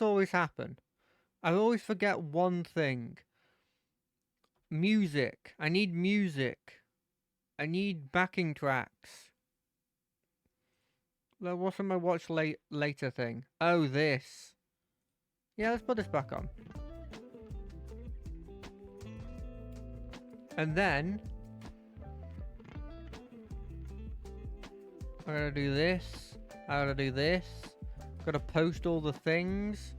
always happen? I always forget one thing. Music. I need music. I need backing tracks. Well, what's on my watch later thing? Oh, this. Yeah, let's put this back on. And then I gotta do this. I gotta do this. Gotta post all the things.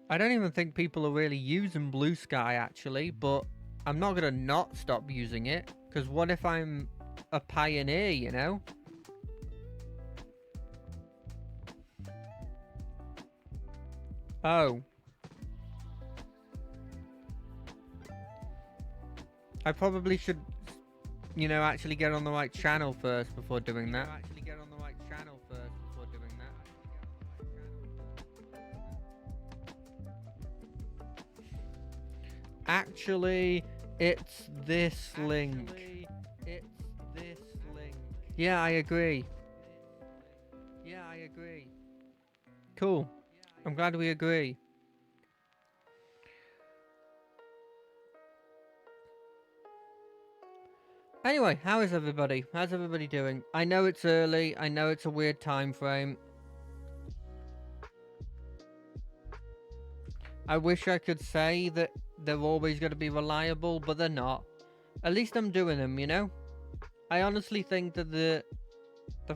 I don't even think people are really using Blue Sky actually, but I'm not gonna not stop using it. Because what if I'm a pioneer, you know? Oh. I probably should, you know, actually get on the right channel first before doing that. Actually, it's this link. Yeah, I agree. Cool. I'm glad we agree. Anyway, how is everybody? How's everybody doing? I know it's early. I know it's a weird time frame. I wish I could say that they're always going to be reliable, but they're not. At least I'm doing them, you know? I honestly think that the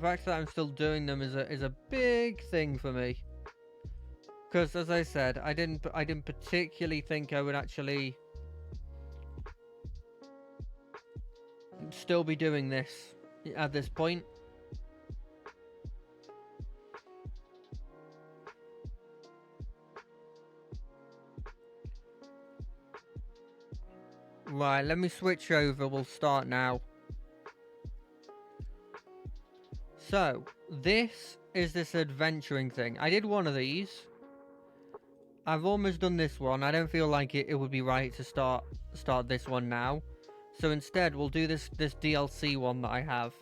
fact that I'm still doing them is a big thing for me. Because as I said, I didn't particularly think I would actually still be doing this at this point. Right, let me switch over. We'll start now. So, this is this adventuring thing. I did one of these. I've almost done this one. I don't feel like it would be right to start this one now. So instead, we'll do this DLC one that I have.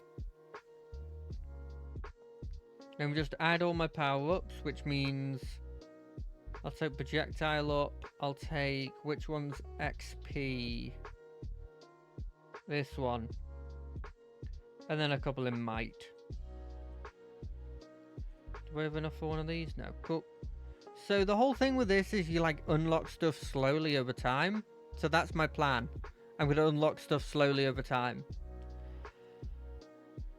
And we just add all my power-ups, which means I'll take projectile up. I'll take, which one's XP? This one. And then a couple in might. Do we have enough for one of these? No. Cool. So the whole thing with this is you like unlock stuff slowly over time. So that's my plan. I'm going to unlock stuff slowly over time.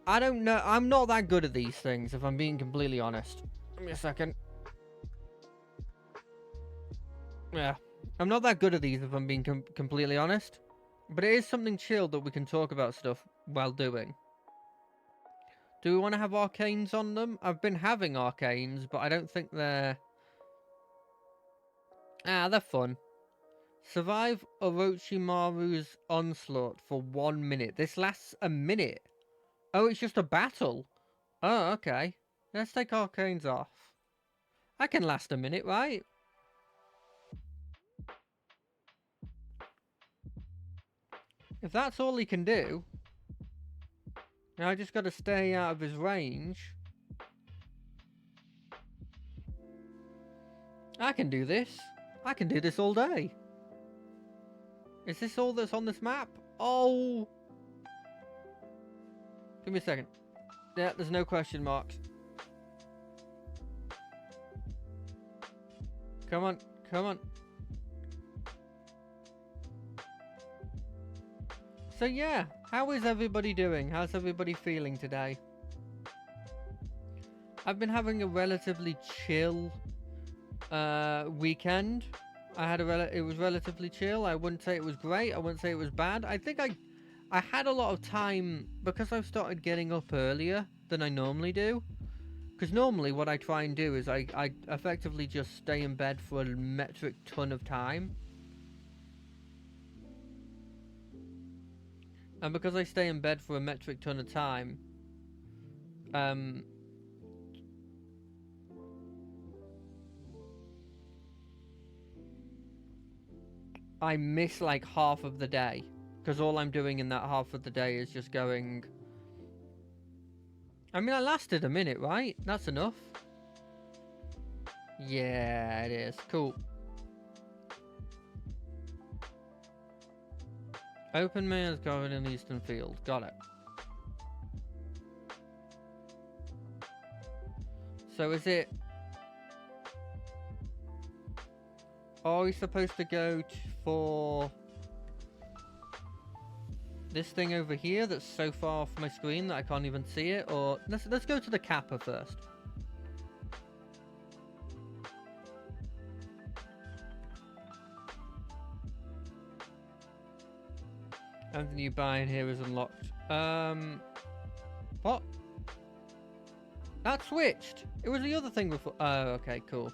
I don't know. I'm not that good at these things, if I'm being completely honest. Give me a second. Yeah. I'm not that good at these, if I'm being completely honest. But it is something chill that we can talk about stuff while doing. Do we want to have arcanes on them? I've been having arcanes, but I don't think they're... they're fun. Survive Orochimaru's onslaught for 1 minute. This lasts a minute. Oh, it's just a battle. Oh, okay. Let's take arcanes off. I can last a minute, right? If that's all he can do, now I just got to stay out of his range. I can do this. I can do this all day. Is this all that's on this map? Oh! Give me a second. Yeah, there's no question marks. Come on, come on. So yeah, how is everybody doing? How's everybody feeling today? I've been having a relatively chill weekend. It was relatively chill. I wouldn't say it was great. I wouldn't say it was bad. I think I had a lot of time because I've started getting up earlier than I normally do. Because normally what I try and do is I effectively just stay in bed for a metric ton of time. And because I stay in bed for a metric ton of time, I miss like half of the day. Because all I'm doing in that half of the day is just going... I mean, I lasted a minute, right? That's enough. Yeah, it is. Cool. Open Mayors Garden in Eastern Field. Got it. So is it... Are we supposed to go for... this thing over here that's so far off my screen that I can't even see it? Or... Let's go to the Kappa first. Anything you buy in here is unlocked. What? That switched! It was the other thing before. Oh, okay, cool.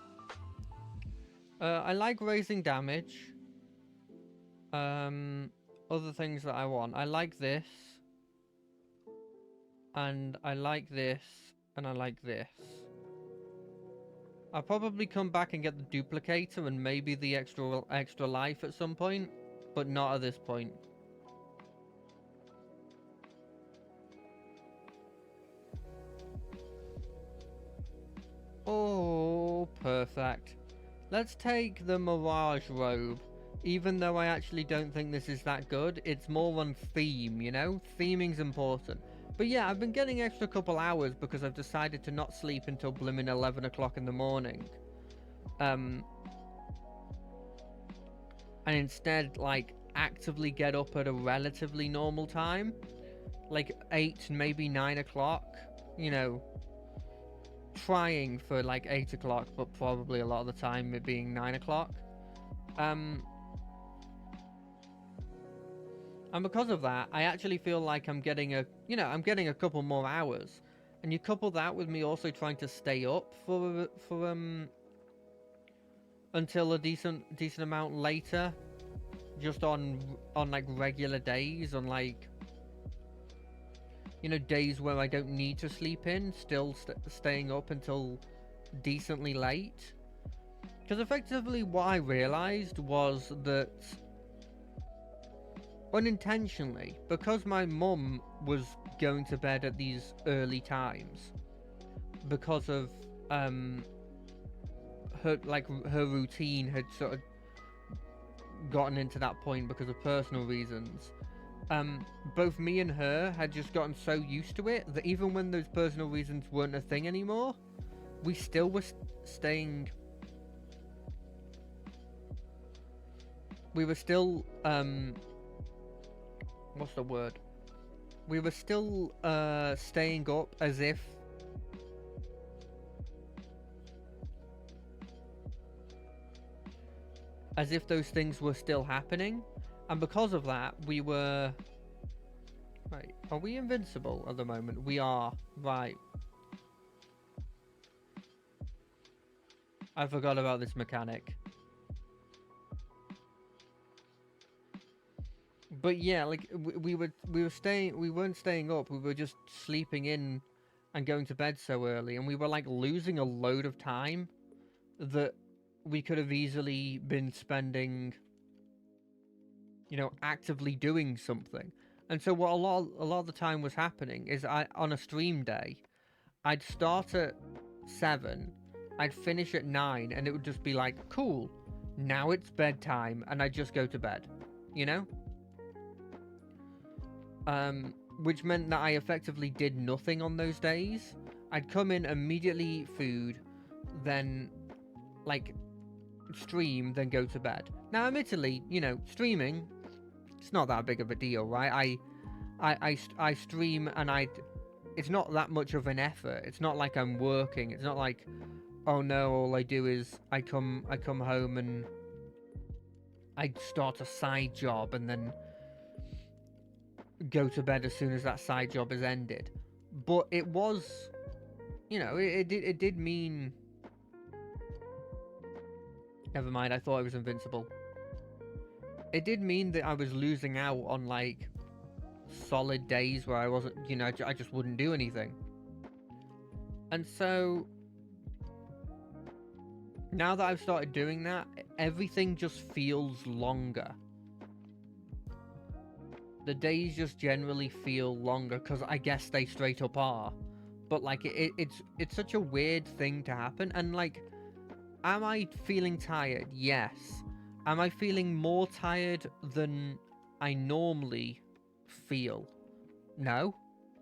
I like raising damage. Other things that I want. I like this. And I like this. And I like this. I'll probably come back and get the duplicator and maybe the extra life at some point. But not at this point. Oh, perfect. Let's take the Mirage Robe. Even though I actually don't think this is that good, it's more on theme, you know? Theming's important. But yeah, I've been getting extra couple hours because I've decided to not sleep until blimmin' 11 o'clock in the morning. And instead, like, actively get up at a relatively normal time. Like 8, maybe 9 o'clock, you know. Trying for like 8 o'clock, but probably a lot of the time it being 9 o'clock. And because of that, I actually feel like I'm getting I'm getting a couple more hours. And you couple that with me also trying to stay up for until a decent amount later, just on like regular days, on like, you know, days where I don't need to sleep in, still staying up until decently late. Because effectively what I realised was that unintentionally, because my mum was going to bed at these early times, because of her routine had sort of gotten into that point because of personal reasons. Both me and her had just gotten so used to it that even when those personal reasons weren't a thing anymore, we still were staying. We were still, what's the word? We were still, staying up as if those things were still happening. And because of that, we were... Right, are we invincible at the moment? We are. Right. I forgot about this mechanic. But yeah, like, we weren't staying up, we were just sleeping in and going to bed so early, and we were, like, losing a load of time that we could have easily been spending, you know, actively doing something. And so what a lot of the time was happening is on a stream day, I'd start at 7, I'd finish at 9, and it would just be like, cool, now it's bedtime, and I'd just go to bed, you know? Which meant that I effectively did nothing on those days. I'd come in, immediately food, then, like, stream, then go to bed. Now, admittedly, you know, streaming, it's not that big of a deal, right? I stream and it's not that much of an effort. It's not like I'm working. It's not like, oh no, all I do is I come home and I start a side job and then go to bed as soon as that side job is ended. But it was, you know, it did mean... Never mind, I thought I was invincible. It did mean that I was losing out on, like, solid days where I wasn't, you know, I just wouldn't do anything. And so, now that I've started doing that, everything just feels longer. The days just generally feel longer, because I guess they straight up are. but like it's such a weird thing to happen. And like, am I feeling tired? Yes. Am I feeling more tired than I normally feel? No.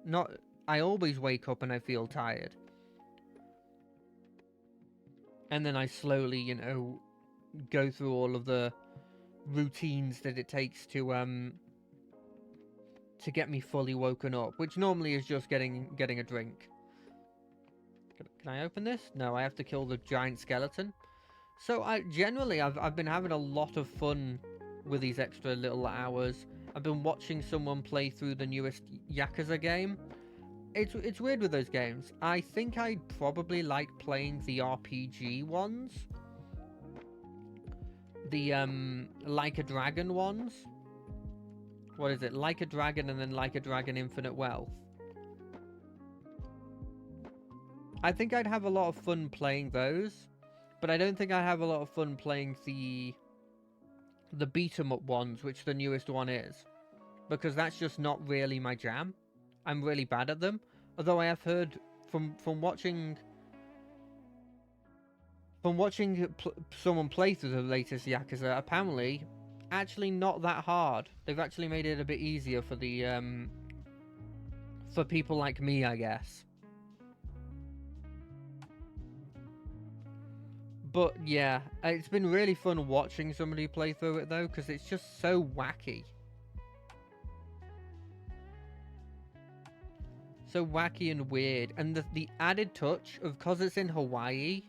Not. I always wake up and I feel tired. And then I slowly, go through all of the routines that it takes to get me fully woken up, which normally is just getting a drink. Can I open this? No, I have to kill the giant skeleton. So I've been having a lot of fun with these extra little hours. I've been watching someone play through the newest Yakuza game. It's weird with those games. I think I'd probably like playing the RPG ones. The Like a Dragon ones. What is it? Like a Dragon and then Like a Dragon Infinite Wealth. I think I'd have a lot of fun playing those, but I don't think I'd have a lot of fun playing the beat 'em up ones, which the newest one is, because that's just not really my jam. I'm really bad at them. Although I have heard from watching someone play through the latest Yakuza, apparently actually not that hard. They've actually made it a bit easier for the for people like me, I guess. But yeah, it's been really fun watching somebody play through it though, because it's just so wacky. So wacky and weird. And the added touch of, because it's in Hawaii,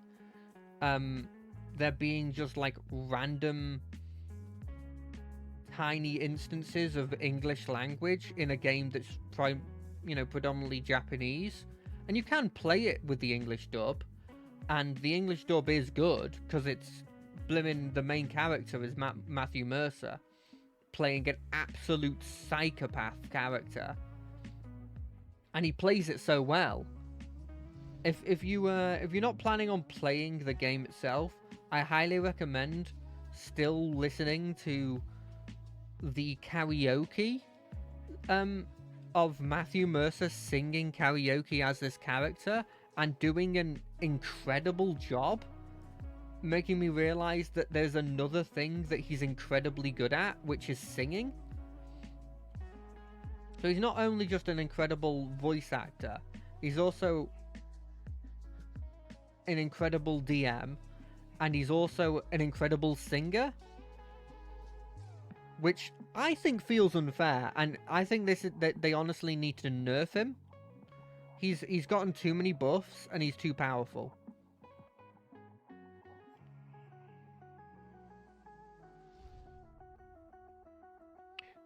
there being just like random tiny instances of English language in a game that's predominantly Japanese. And you can play it with the English dub. And the English dub is good, because it's blimmin' the main character is Matthew Mercer, playing an absolute psychopath character, and he plays it so well. If you're not planning on playing the game itself, I highly recommend still listening to the karaoke of Matthew Mercer singing karaoke as this character, and doing an incredible job, making me realize that there's another thing that he's incredibly good at, which is singing. So he's not only just an incredible voice actor, he's also an incredible DM, and he's also an incredible singer, which I think feels unfair, and I think that they honestly need to nerf him. He's gotten too many buffs, and he's too powerful.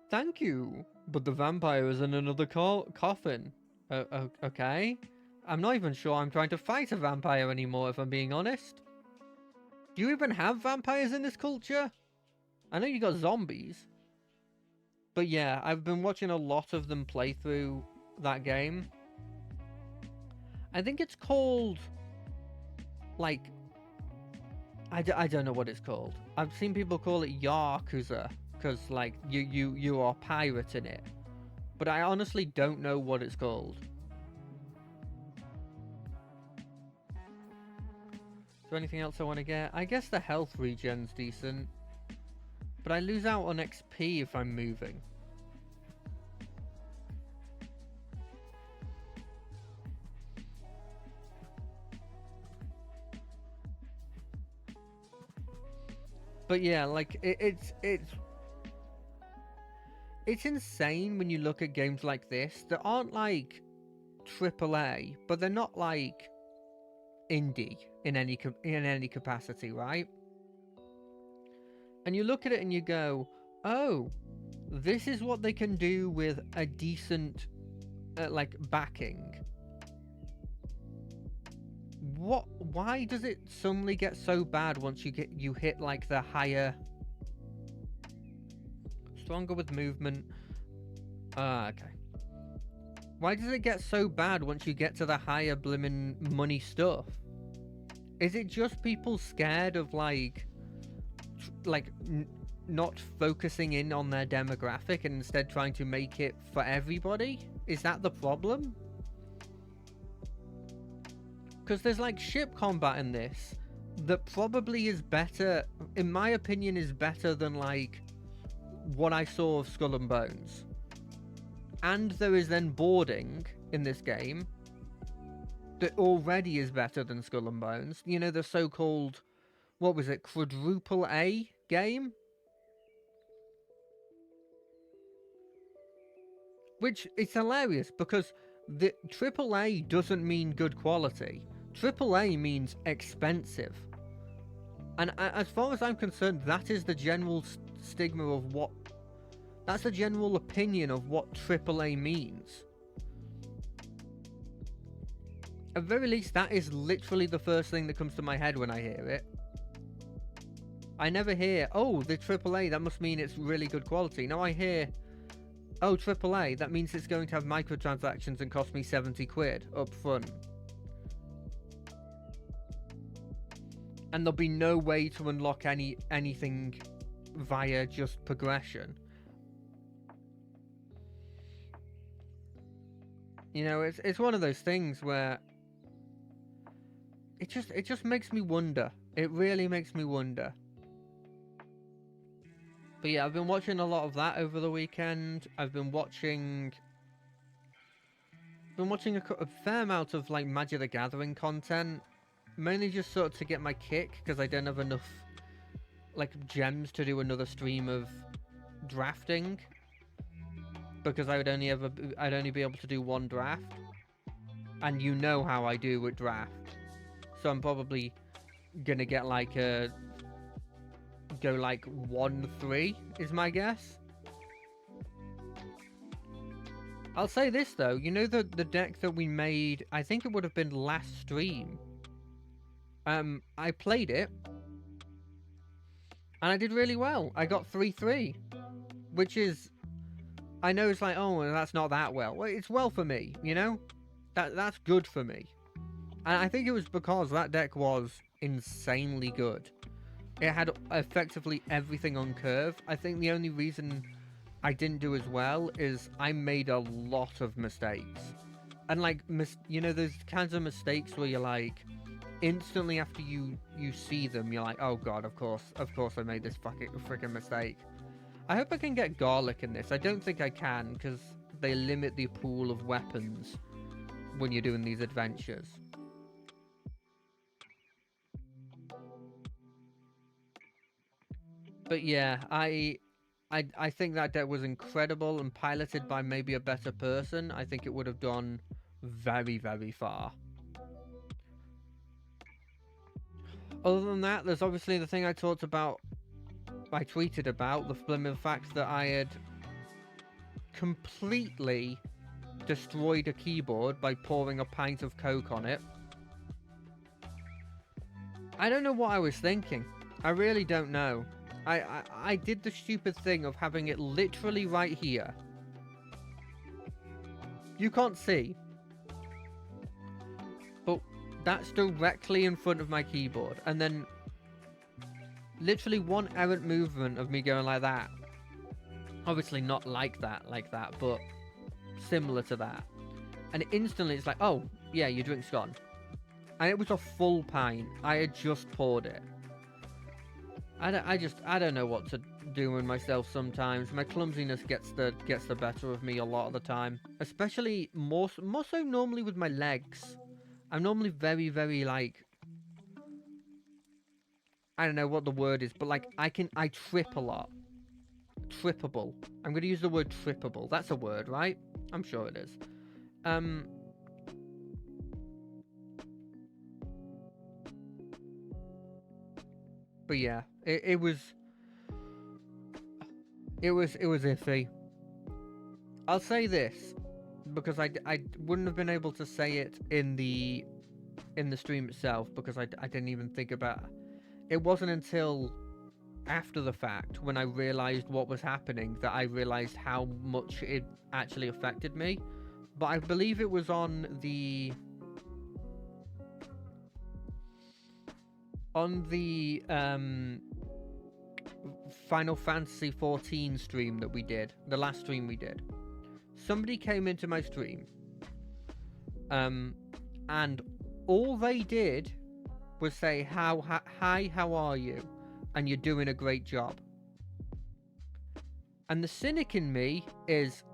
Thank you, but the vampire is in another coffin. Okay. I'm not even sure I'm trying to fight a vampire anymore, if I'm being honest. Do you even have vampires in this culture? I know you got zombies. But yeah, I've been watching a lot of them play through that game. I think it's called, like, I don't know what it's called. I've seen people call it Yakuza, because, like, you are a pirate in it. But I honestly don't know what it's called. Is there anything else I want to get? I guess the health regen's decent. But I lose out on XP if I'm moving. But yeah, like, it's insane when you look at games like this that aren't like AAA, but they're not like indie in any capacity, right? And you look at it and you go, oh, this is what they can do with a decent like backing. Why does it suddenly get so bad once you hit like the higher, stronger with movement? Okay. Why does it get so bad once you get to the higher blimmin' money stuff? Is it just people scared of like not focusing in on their demographic and instead trying to make it for everybody? Is that the problem? Because there's like ship combat in this that probably is better, in my opinion, is better than like what I saw of Skull and Bones. And there is then boarding in this game that already is better than Skull and Bones. You know, the so-called, what was it, quadruple A game? Which is hilarious because the AAA doesn't mean good quality. AAA means expensive. And as far as I'm concerned, that is the general stigma of what... That's the general opinion of what AAA means. At very least, that is literally the first thing that comes to my head when I hear it. I never hear, oh, the AAA, that must mean it's really good quality. No, I hear, oh, AAA, that means it's going to have microtransactions and cost me 70 quid up front. And there'll be no way to unlock anything via just progression. You know, it's one of those things where it just makes me wonder. It really makes me wonder. But yeah, I've been watching a lot of that over the weekend. I've been watching a fair amount of like Magic the Gathering content, mainly just sort of to get my kick because I don't have enough like gems to do another stream of drafting. Because I'd only be able to do one draft, and you know how I do with draft, so I'm probably gonna get like go like 1-3 is my guess. I'll say this though, you know the deck that we made, I think it would have been last stream. I played it, and I did really well. I got 3-3, which is. I know it's like, oh, that's not that well. Well, it's well for me, you know? That's good for me. And I think it was because that deck was insanely good. It had effectively everything on curve. I think the only reason I didn't do as well is I made a lot of mistakes. And like, you know, those kinds of mistakes where you're like, instantly after you see them, you're like, oh god, of course I made this freaking mistake. I hope I can get garlic in this. I don't think I can, because they limit the pool of weapons when you're doing these adventures. But yeah, I think that deck was incredible, and piloted by maybe a better person, I think it would have gone very, very far. Other than that, there's obviously the thing I tweeted about, the fact that I had completely destroyed a keyboard by pouring a pint of Coke on it. I don't know what I was thinking. I really don't know. I did the stupid thing of having it literally right here. You can't see. But that's directly in front of my keyboard. And then literally one errant movement of me going like that. Obviously not like that, but similar to that. And instantly it's like, oh, yeah, your drink's gone. And it was a full pint. I had just poured it. I don't know what to do with myself sometimes. My clumsiness gets the better of me a lot of the time. Especially more so normally with my legs. I'm normally very, very like, I don't know what the word is, but like I trip a lot. Trippable. I'm going to use the word trippable. That's a word, right? I'm sure it is. But yeah, it was iffy. I'll say this because I wouldn't have been able to say it in the stream itself because I didn't even think about it. It wasn't until after the fact when I realized what was happening that I realized how much it actually affected me. But I believe it was on the Final Fantasy XIV stream that we did, the last stream we did. Somebody came into my stream and all they did was say, hi, how are you? And you're doing a great job. And the cynic in me is,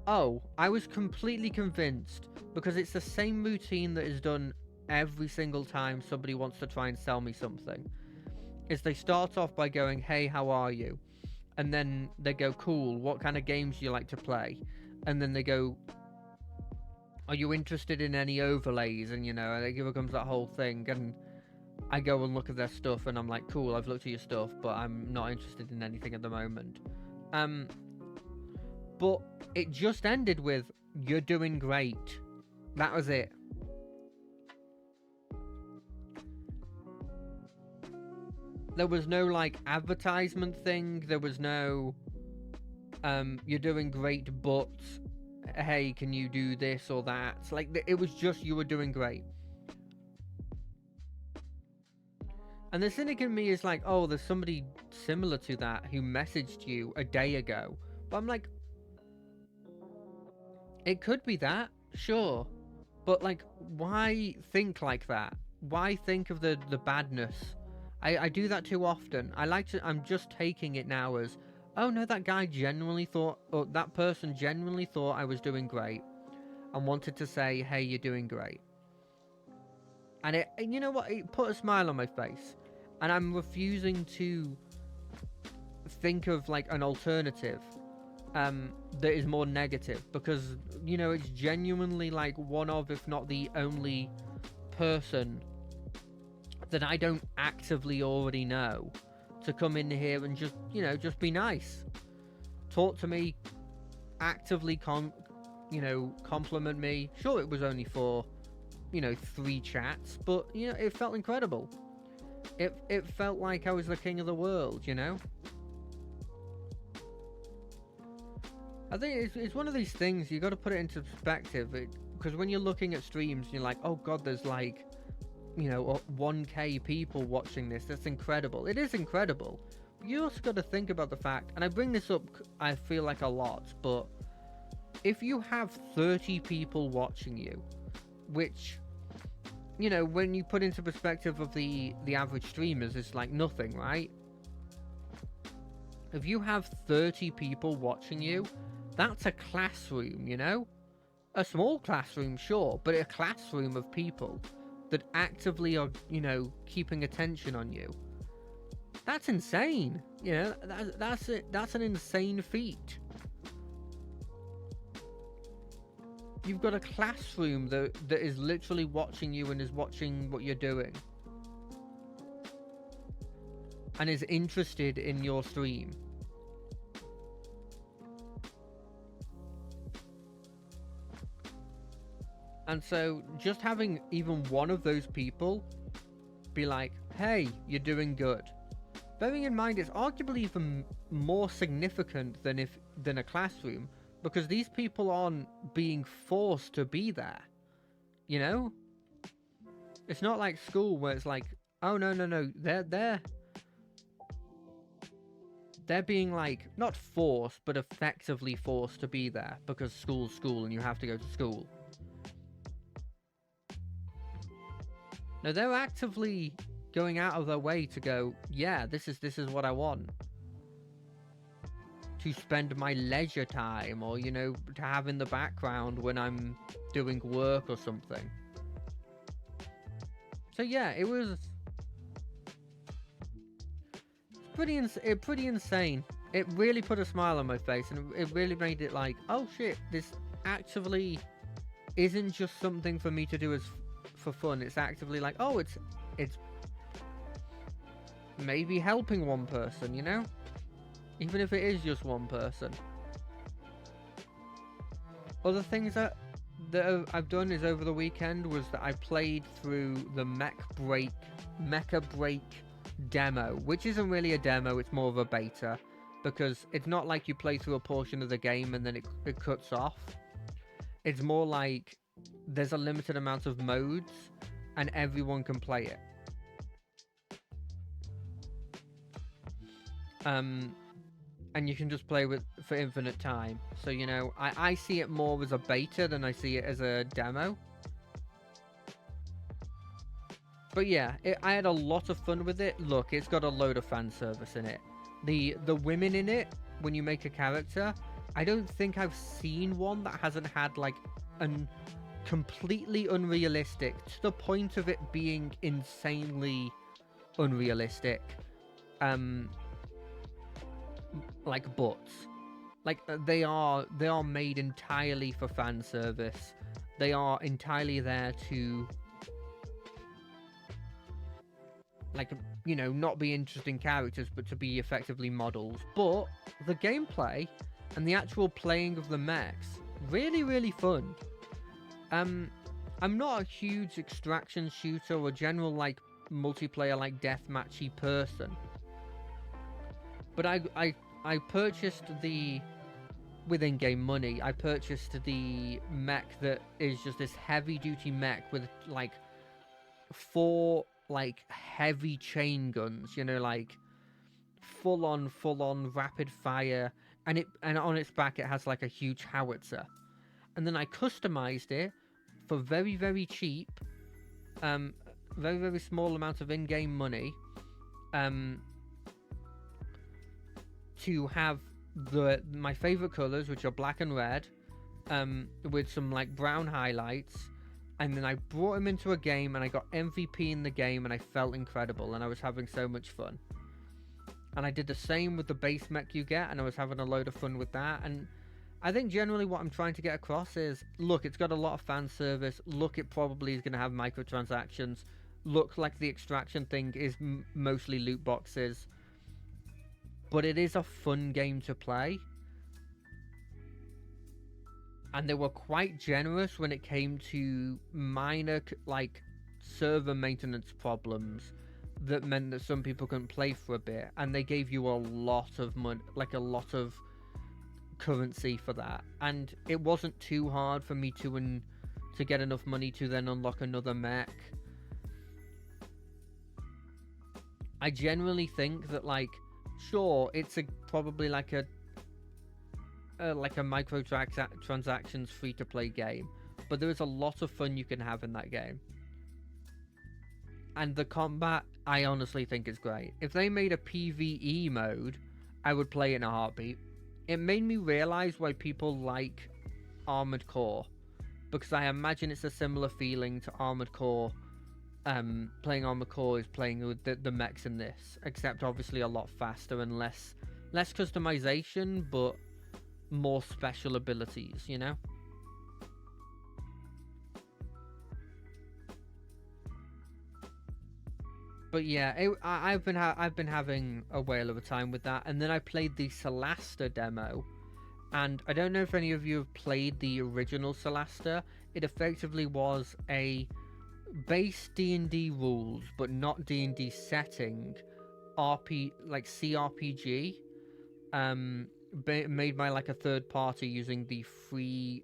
oh, I was completely convinced, because it's the same routine that is done every single time somebody wants to try and sell me something. Is they start off by going, hey, how are you? And then they go, cool, what kind of games do you like to play? And then they go, are you interested in any overlays? And, and it becomes that whole thing. And I go and look at their stuff, and I'm like, cool, I've looked at your stuff, but I'm not interested in anything at the moment. But it just ended with, you're doing great. That was it. There was no, advertisement thing. There was no, you're doing great, but, hey, can you do this or that? It was just, you were doing great. And the cynic in me is like, oh, there's somebody similar to that who messaged you a day ago. But I'm like, it could be that, sure. But, why think like that? Why think of the badness? I do that too often. I'm just taking it now as, oh no, that guy genuinely thought, or that person genuinely thought I was doing great and wanted to say, hey, you're doing great. And you know what? It put a smile on my face. And I'm refusing to think of, an alternative that is more negative. Because, it's genuinely, one of, if not the only person that I don't actively already know to come in here and just, just be nice. Talk to me, actively compliment me. Sure, it was only for 3 chats, but it felt incredible. It felt like I was the king of the world, I think it's one of these things, you got to put it into perspective, because when you're looking at streams, you're like, oh god, there's 1k people watching this. That's incredible. It is incredible. But you also got to think about the fact, and I bring this up, I feel like a lot, but if you have 30 people watching you, which, when you put into perspective of the average streamers, it's like nothing, right? If you have 30 people watching you, that's a classroom, A small classroom, sure, but a classroom of people that actively are, keeping attention on you. That's insane. That's an insane feat. You've got a classroom that is literally watching you and is watching what you're doing. And is interested in your stream. And so just having even one of those people be like, hey, you're doing good. Bearing in mind it's arguably even more significant than a classroom, because these people aren't being forced to be there. It's not like school where it's like, oh no, they're being not forced, but effectively forced to be there because school's school and you have to go to school. No, they're actively going out of their way to go, yeah, this is what I want. To spend my leisure time, or, to have in the background when I'm doing work or something. So yeah, it was pretty insane. It really put a smile on my face, and it really made it like, oh shit, this actually isn't just something for me to do for fun. It's actively like, oh, it's maybe helping one person, even if it is just one person. Other things that I've done is over the weekend was that I played through the Mecha Break demo, which isn't really a demo, it's more of a beta, because it's not like you play through a portion of the game and then it cuts off. It's more like there's a limited amount of modes and everyone can play it. And you can just play for infinite time. So, I see it more as a beta than I see it as a demo. But yeah, I had a lot of fun with it. Look, it's got a load of fan service in it. The women in it, when you make a character, I don't think I've seen one that hasn't had like an completely unrealistic, to the point of it being insanely unrealistic, um like butts. Like they are made entirely for fan service. They are entirely there to, like, not be interesting characters, but to be effectively models. But the gameplay and the actual playing of the mechs, really, really fun. I'm not a huge extraction shooter or general, like, multiplayer, like, deathmatchy person. But I purchased the, with in-game money, I purchased the mech that is just this heavy-duty mech with, like, 4, like, heavy chain guns, like, full on rapid fire, and on its back it has, like, a huge howitzer. And then I customized it for very, very cheap, very, very small amount of in-game money, to have my favorite colors, which are black and red, with some, like, brown highlights. And then I brought him into a game and I got MVP in the game and I felt incredible and I was having so much fun. And I did the same with the base mech you get and I was having a load of fun with that. And I think generally what I'm trying to get across is, look, it's got a lot of fan service. Look, it probably is going to have microtransactions. Look, like, the extraction thing is mostly loot boxes. But it is a fun game to play. And they were quite generous when it came to minor, like, server maintenance problems that meant that some people couldn't play for a bit. And they gave you a lot of money, like, a lot of currency for that. And it wasn't too hard for me to get enough money to then unlock another mech. I generally think that, like, sure, it's probably like a microtransactions free-to-play game, but there is a lot of fun you can have in that game. And the combat, I honestly think is great. If they made a PvE mode, I would play it in a heartbeat. It made me realize why people like Armored Core, because I imagine it's a similar feeling to Armored Core. Playing Armored Core is playing with the mechs in this, except obviously a lot faster and less customization, but more special abilities, But yeah, I've been having a whale of a time with that. And then I played the Solasta demo, and I don't know if any of you have played the original Solasta. It effectively was a base D&D rules, but not D&D setting, CRPG, made by, like, a third party using the free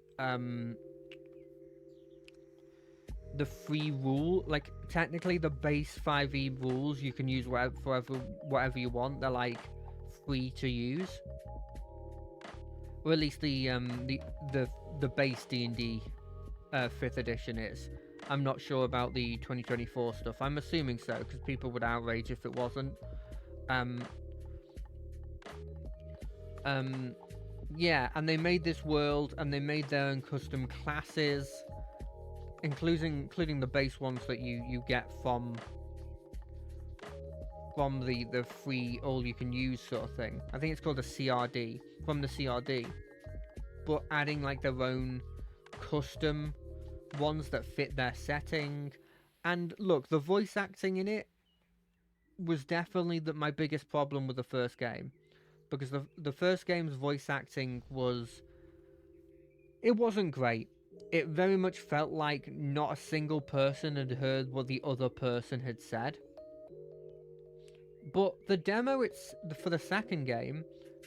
rule. Like, technically the base 5e rules you can use whatever you want. They're, like, free to use, or at least the base D&D 5th edition is. I'm not sure about the 2024 stuff. I'm assuming so, because people would outrage if it wasn't. Yeah, and they made this world, and they made their own custom classes, including the base ones that you get from the free all-you-can-use sort of thing. I think it's called a CRD, from the CRD. But adding, like, their own custom ones that fit their setting. And look, the voice acting in it was definitely my biggest problem with the first game, because the first game's voice acting wasn't great. It very much felt like not a single person had heard what the other person had said. But the demo for the second game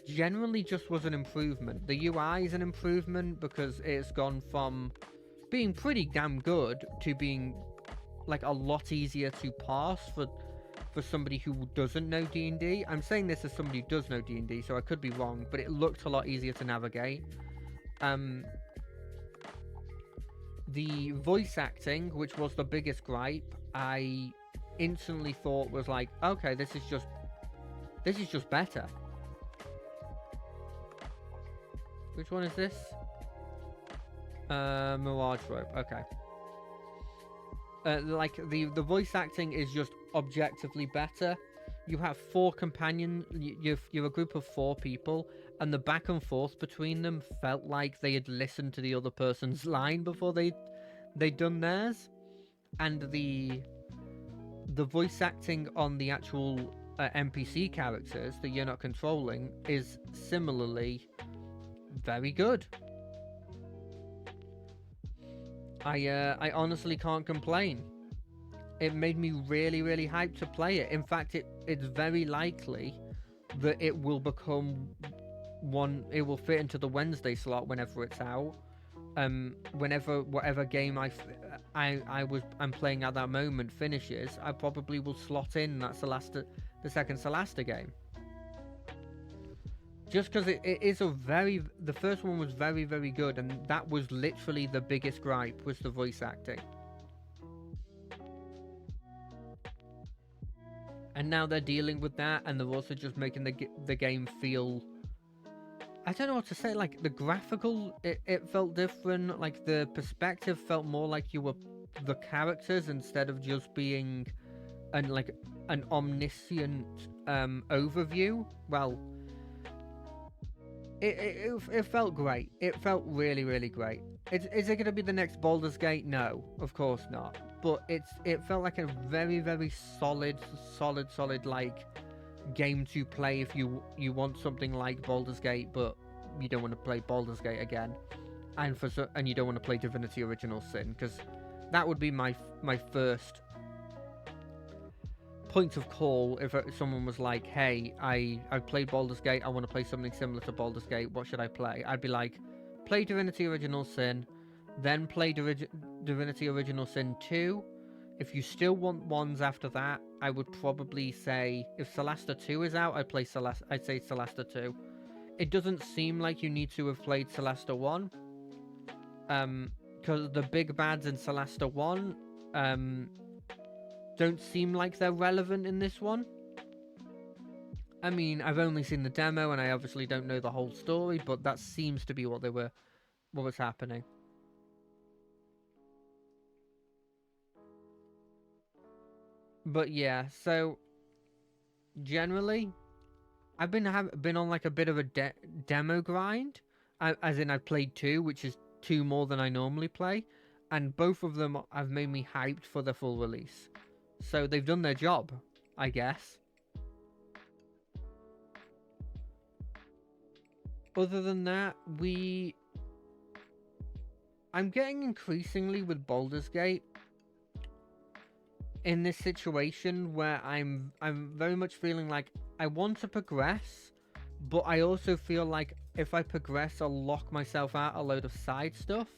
generally just was an improvement. The UI is an improvement because it's gone from being pretty damn good to being, like, a lot easier to parse for somebody who doesn't know D&D. I'm saying this as somebody who does know D&D, so I could be wrong, but it looked a lot easier to navigate. The voice acting, which was the biggest gripe, I instantly thought was like, okay, this is just better. Which one is this? Mirage Rope. Okay. Like the voice acting is just objectively better. You have 4 companions. You're a group of 4 people, and the back and forth between them felt like they had listened to the other person's line before they'd done theirs, and the voice acting on the actual NPC characters that you're not controlling is similarly very good. I honestly can't complain. It made me really, really hyped to play it. In fact, it's very likely that it will become one. It will fit into the Wednesday slot whenever it's out. Whenever whatever game I'm playing at that moment finishes, I probably will slot in that the second Solasta game. Just because it is the first one was very, very good, and that was literally the biggest gripe, was the voice acting. And now they're dealing with that, and they're also just making the game feel, I don't know what to say, like the graphical, it felt different, like the perspective felt more like you were the characters instead of just being an omniscient overview. Well, it felt great. It felt really, really great. Is it going to be the next Baldur's Gate? No, of course not. But it felt like a very, very solid like game to play if you want something like Baldur's Gate, but you don't want to play Baldur's Gate again, and you don't want to play Divinity Original Sin, because that would be my first point of call if someone was like, hey, I played Baldur's Gate, I want to play something similar to Baldur's Gate, what should I play? I'd be like, play Divinity Original Sin, then play Divinity Original Sin 2. If you still want ones after that, I would probably say, if Solasta 2 is out, I'd say Solasta 2. It doesn't seem like you need to have played Solasta 1, because the big bads in Solasta 1, don't seem like they're relevant in this one. I mean, I've only seen the demo, and I obviously don't know the whole story, but that seems to be what was happening. But yeah, so generally, I've been on like a bit of a demo grind, as in I've played 2, which is 2 more than I normally play, and both of them have made me hyped for the full release. So they've done their job, I guess. Other than that, I'm getting increasingly with Baldur's Gate in this situation where I'm very much feeling like I want to progress, but I also feel like if I progress, I'll lock myself out a load of side stuff,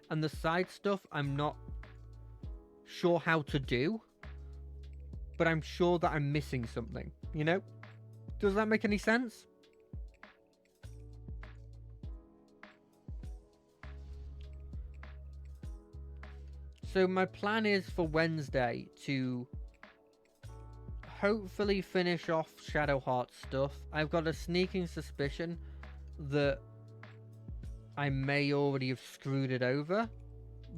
and the side stuff I'm not sure how to do, but I'm sure that I'm missing something, you know? Does that make any sense? So my plan is for Wednesday to hopefully finish off Shadowheart stuff. I've got a sneaking suspicion that I may already have screwed it over,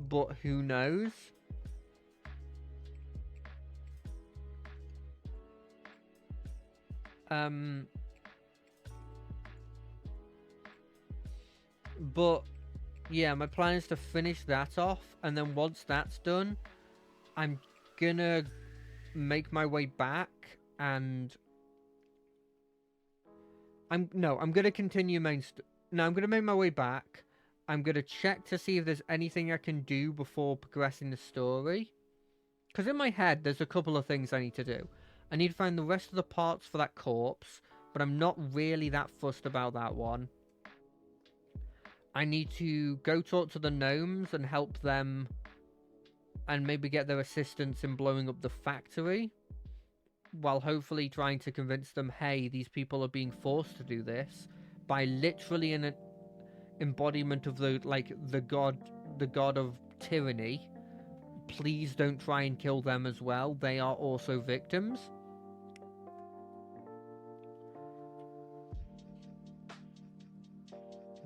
but who knows? But yeah, my plan is to finish that off, and then once that's done, I'm gonna make my way back, and I'm gonna continue I'm gonna make my way back. I'm gonna check to see if there's anything I can do before progressing the story, because in my head there's a couple of things I need to do. I need to find the rest of the parts for that corpse, but I'm not really that fussed about that one. I need to go talk to the gnomes and help them, and maybe get their assistance in blowing up the factory, while hopefully trying to convince them, hey, these people are being forced to do this by literally an embodiment of the god of tyranny please don't try and kill them as well. They are also victims.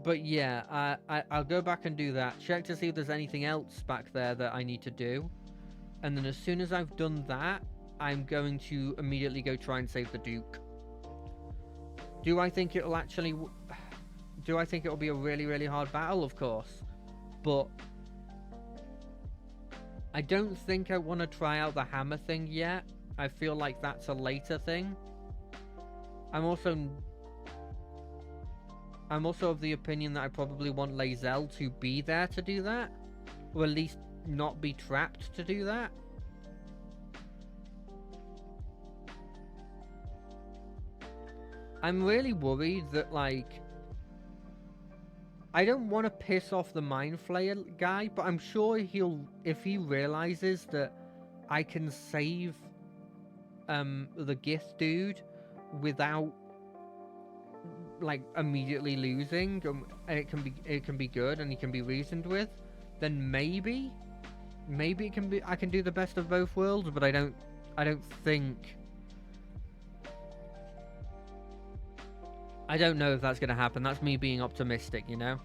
But yeah, I'll go back and do that. Check to see if there's anything else back there that I need to do. And then as soon as I've done that, I'm going to immediately go try and save the Duke. Do I think it'll actually... Do I think it'll be a really, really hard battle? Of course. But I don't think I want to try out the hammer thing yet. I feel like that's a later thing. I'm also of the opinion that I probably want Lae'zel to be there to do that. Or at least not be trapped to do that. I'm really worried that, like... I don't want to piss off the Mind Flayer guy, but I'm sure he'll... If he realizes that I can save the Gith dude without, like, immediately losing, and it can be good and he can be reasoned with, then maybe it can be... I can do the best of both worlds, but I don't think... I don't know if that's going to happen. That's me being optimistic, you know?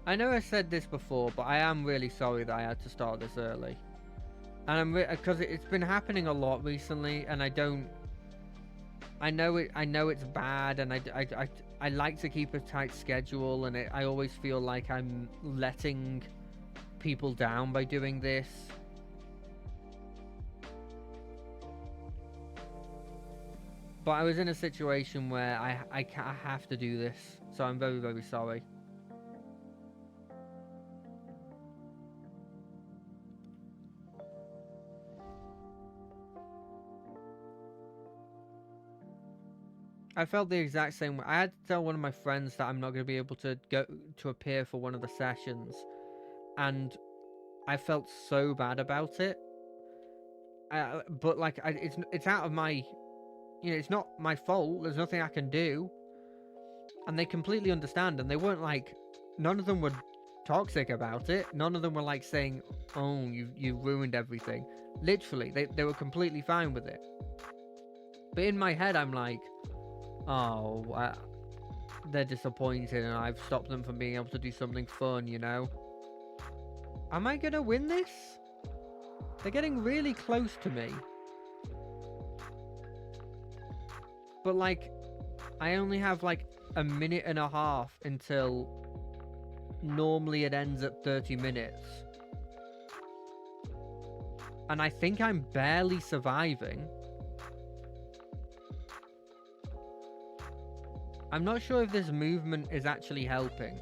I know I said this before, but I am really sorry that I had to start this early. And I'm because it's been happening a lot recently, and I don't... I know it's bad, and I like to keep a tight schedule, and I always feel like I'm letting people down by doing this. But I was in a situation where I have to do this, so I'm very, very sorry. I felt the exact same way. I had to tell one of my friends that I'm not going to be able to go to appear for one of the sessions, and I felt so bad about it. But like, it's out of my... You know, it's not my fault. There's nothing I can do. And they completely understand. And they weren't like... None of them were toxic about it. None of them were like saying, oh, you ruined everything. Literally, they were completely fine with it. But in my head, I'm like, oh, they're disappointed and I've stopped them from being able to do something fun, you know? Am I going to win this? They're getting really close to me. But, like, I only have, like, a minute and a half until normally it ends at 30 minutes. And I think I'm barely surviving. I'm not sure if this movement is actually helping.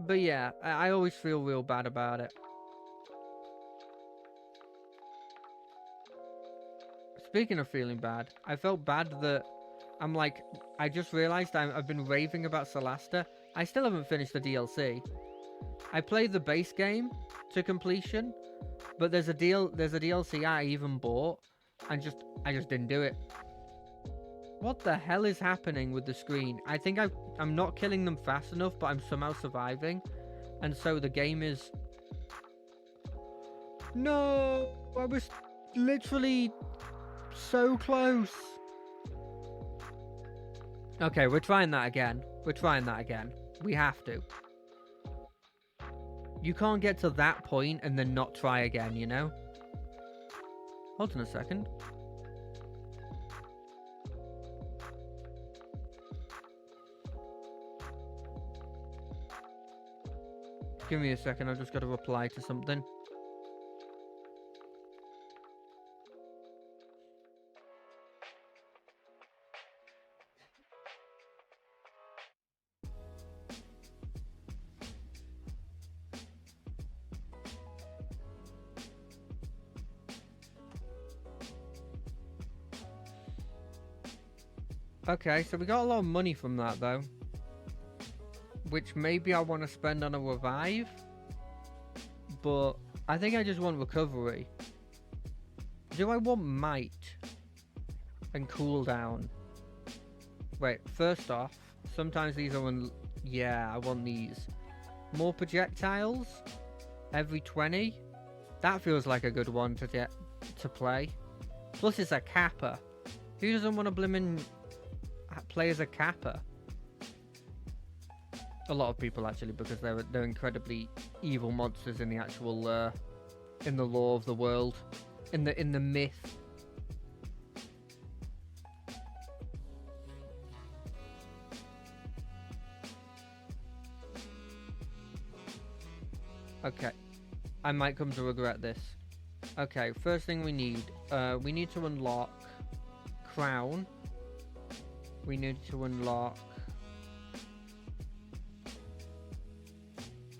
But yeah, I always feel real bad about it. Speaking of feeling bad, I felt bad that I'm like, I just realized I've been raving about Solasta. I still haven't finished the DLC. I played the base game to completion, but there's a DLC I even bought, and I just didn't do it. What the hell is happening with the screen? I think I'm not killing them fast enough, but I'm somehow surviving. And so the game is... No! I was literally so close. Okay, we're trying that again. We have to. You can't get to that point and then not try again, you know? Hold on a second. Give me a second, I've just got to reply to something. Okay, so we got a lot of money from that though. Which maybe I want to spend on a revive. But I think I just want recovery. Do I want might and cooldown? Wait, first off, sometimes these are yeah, I want these. More projectiles every 20. That feels like a good one to play. Plus it's a kappa. Who doesn't want to blimmin' play as a kappa? A lot of people actually, because they're incredibly evil monsters in the actual in the lore of the world, in the myth. Okay, I might come to regret this. Okay, first thing we need to unlock Crown. We need to unlock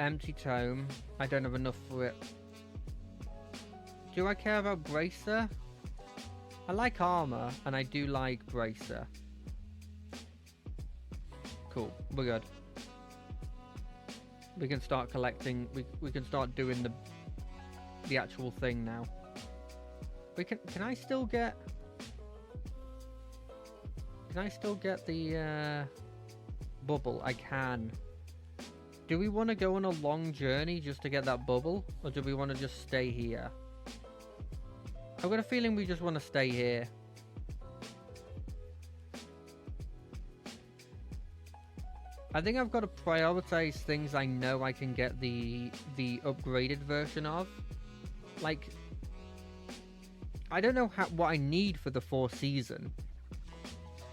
Empty Tome. I don't have enough for it. Do I care about Bracer? I like armor, and I do like Bracer. Cool, we're good. We can start collecting. We can start doing the actual thing now. Can I still get? Can I still get the bubble? I can. Do we want to go on a long journey just to get that bubble? Or do we want to just stay here? I've got a feeling we just want to stay here. I think I've got to prioritize things I know I can get the upgraded version of. Like, I don't know what I need for the 4th season.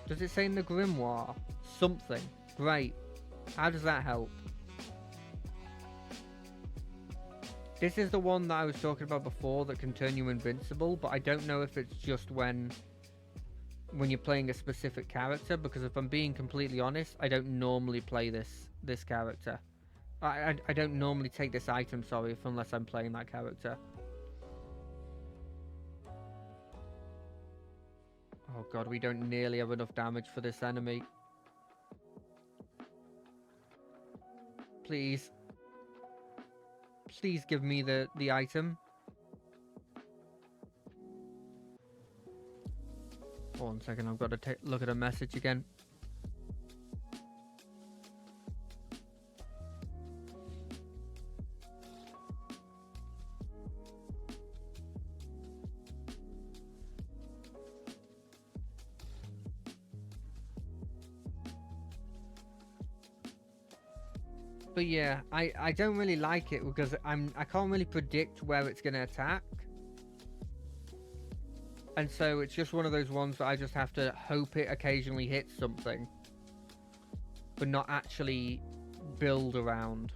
Does it say in the Grimoire? Something. Great. How does that help? This is the one that I was talking about before that can turn you invincible, but I don't know if it's just when you're playing a specific character, because if I'm being completely honest, I don't normally play this character. I don't normally take this item, sorry, unless I'm playing that character. Oh god, we don't nearly have enough damage for this enemy. Please. Please give me the item. One second, I've got to look at a message again. But yeah, I don't really like it because I can't really predict where it's going to attack. And so it's just one of those ones that I just have to hope it occasionally hits something, but not actually build around.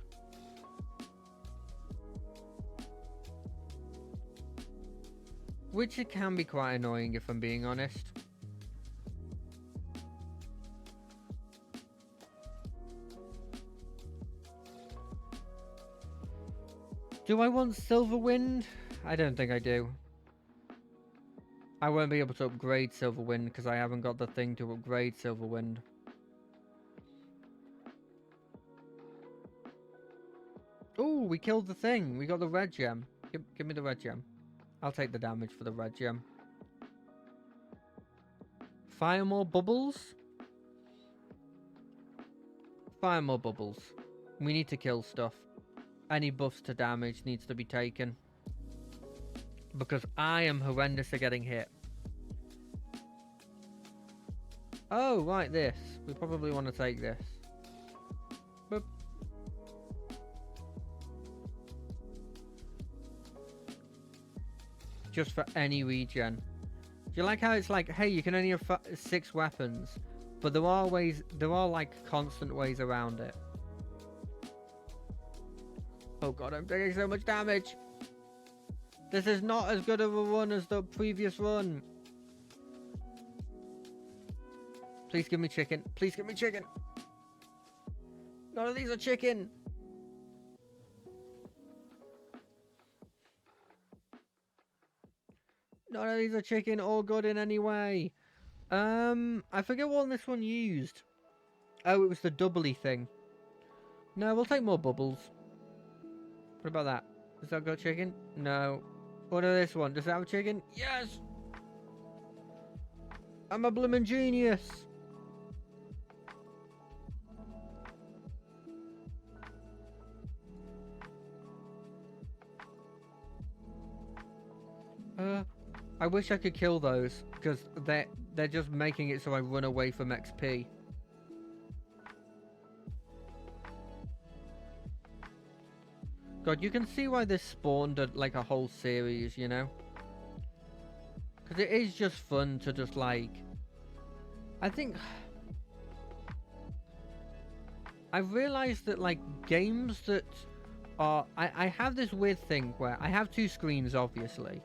Which it can be quite annoying if I'm being honest. Do I want Silverwind? I don't think I do. I won't be able to upgrade Silverwind because I haven't got the thing to upgrade Silverwind. Oh, we killed the thing. We got the red gem. Give me the red gem. I'll take the damage for the red gem. Fire more bubbles? Fire more bubbles. We need to kill stuff. Any buffs to damage needs to be taken. Because I am horrendous at getting hit. Oh, right, this. We probably want to take this. Boop. Just for any regen. Do you like how it's like, hey, you can only have 6 weapons, but there are like constant ways around it. Oh god, I'm taking so much damage. This is not as good of a run as the previous run. Please give me chicken. Please give me chicken. None of these are chicken. None of these are chicken or good in any way. I forget what this one used. Oh, it was the doubly thing. No, we'll take more bubbles. What about that? Does that got chicken? No. What of this one? Does that have chicken? Yes! I'm a bloomin' genius! I wish I could kill those, because they're just making it so I run away from XP. God, you can see why this spawned like a whole series, you know? Because it is just fun to just like... I think... I've realized that like games that are... I have this weird thing where I have two screens, obviously.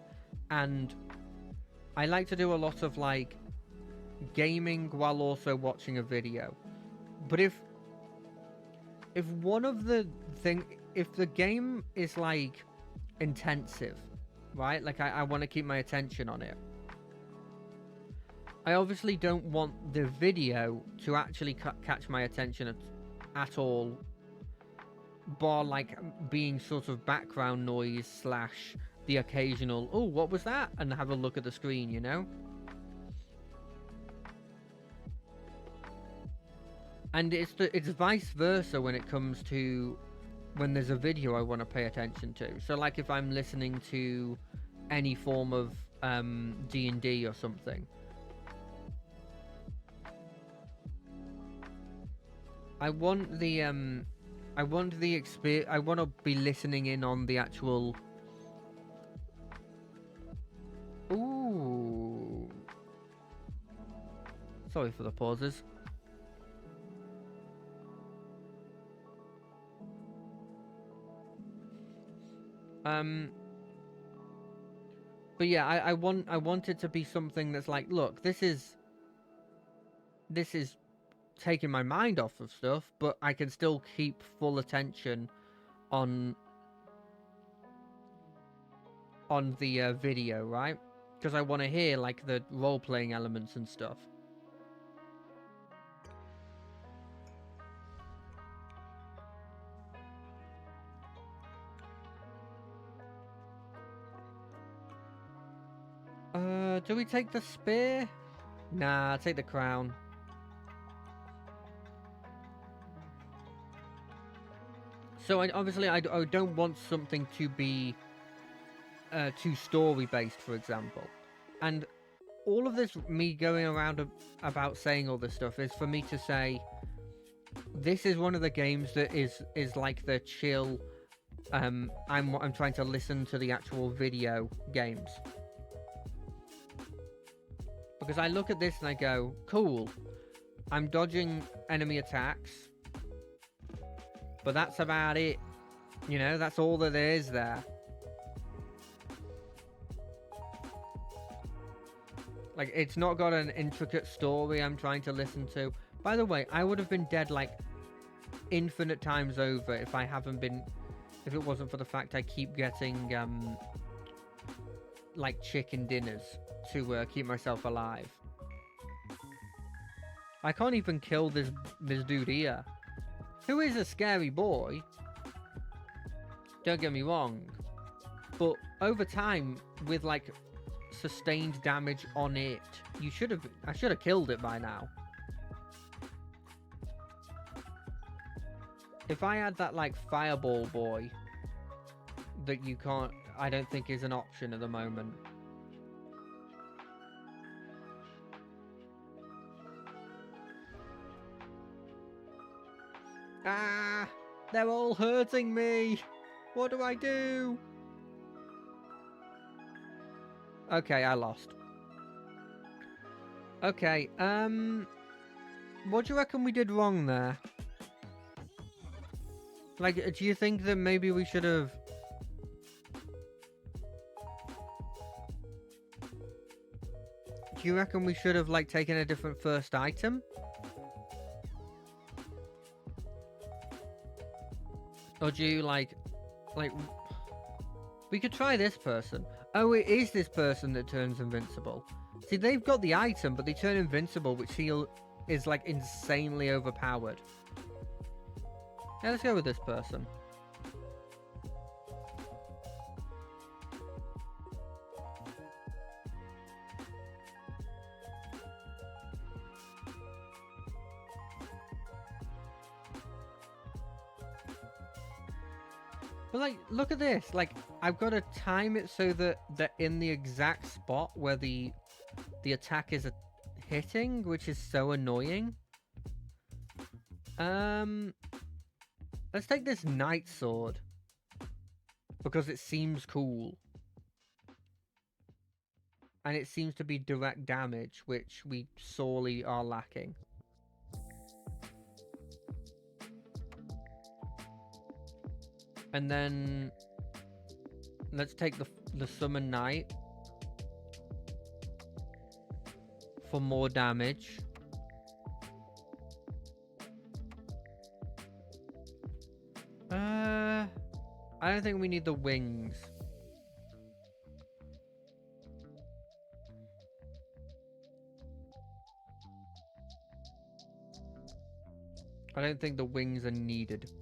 And I like to do a lot of like gaming while also watching a video. But if one of the if the game is like intensive, right? Like I want to keep my attention on it. I obviously don't want the video to actually catch my attention at all, bar like being sort of background noise slash the occasional, oh, what was that? And have a look at the screen, you know? And it's vice versa when it comes to when there's a video I want to pay attention to. So like if I'm listening to any form of D&D or something, I want the experience. I want to be listening in on the actual. Ooh. Sorry for the pauses. But yeah, I want it to be something that's like, look, this is taking my mind off of stuff, but I can still keep full attention on the video, right? Because I want to hear like the role-playing elements and stuff. Do we take the spear? Nah, take the crown. So obviously I don't want something to be too story-based, for example. And all of this, me going around about saying all this stuff, is for me to say, this is one of the games that is like the chill, I'm trying to listen to the actual video games. Because I look at this and I go, cool, I'm dodging enemy attacks, but that's about it. You know, that's all that there is there. Like, it's not got an intricate story I'm trying to listen to. By the way, I would have been dead, like, infinite times over if it wasn't for the fact I keep getting, like, chicken dinners to keep myself alive. I can't even kill this dude here, who is a scary boy. Don't get me wrong. But over time, with, like, sustained damage on it, I should have killed it by now. If I had that like fireball boy that you can't, I don't think is an option at the moment. Ah, they're all hurting me. What do I do? Okay, I lost. Okay, what do you reckon we did wrong there? Like, do you think that maybe we should have... Do you reckon we should have, like, taken a different first item? Or do you, like... We could try this person. Oh, it is this person that turns invincible. See, they've got the item, but they turn invincible, which is, like, insanely overpowered. Yeah, let's go with this person. But like, look at this. Like, I've got to time it so that they're in the exact spot where the attack is hitting, which is so annoying. Let's take this Knight Sword because it seems cool. And it seems to be direct damage, which we sorely are lacking. And then let's take the Summon Knight for more damage. I don't think we need the wings. I don't think the wings are needed.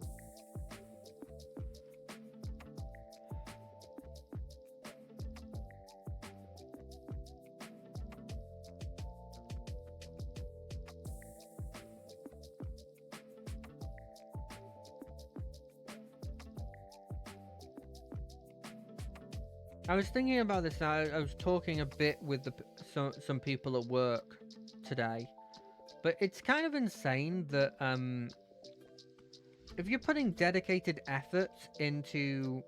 I was thinking about this now. I was talking a bit with some people at work today. But it's kind of insane that if you're putting dedicated effort into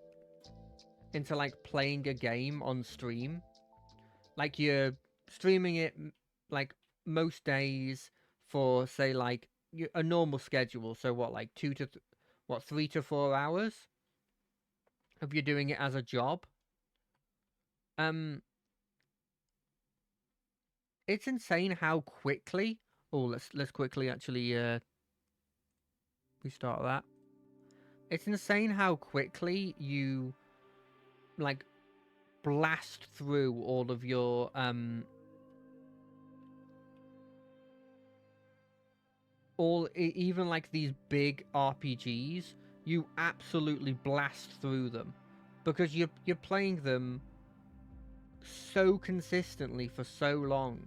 like playing a game on stream, like you're streaming it like most days for say like a normal schedule, so what, like 3 to 4 hours? If you're doing it as a job, it's insane how quickly. Oh, let's quickly actually restart that. It's insane how quickly you like blast through all of your even like these big RPGs, you absolutely blast through them because you're playing them so consistently for so long.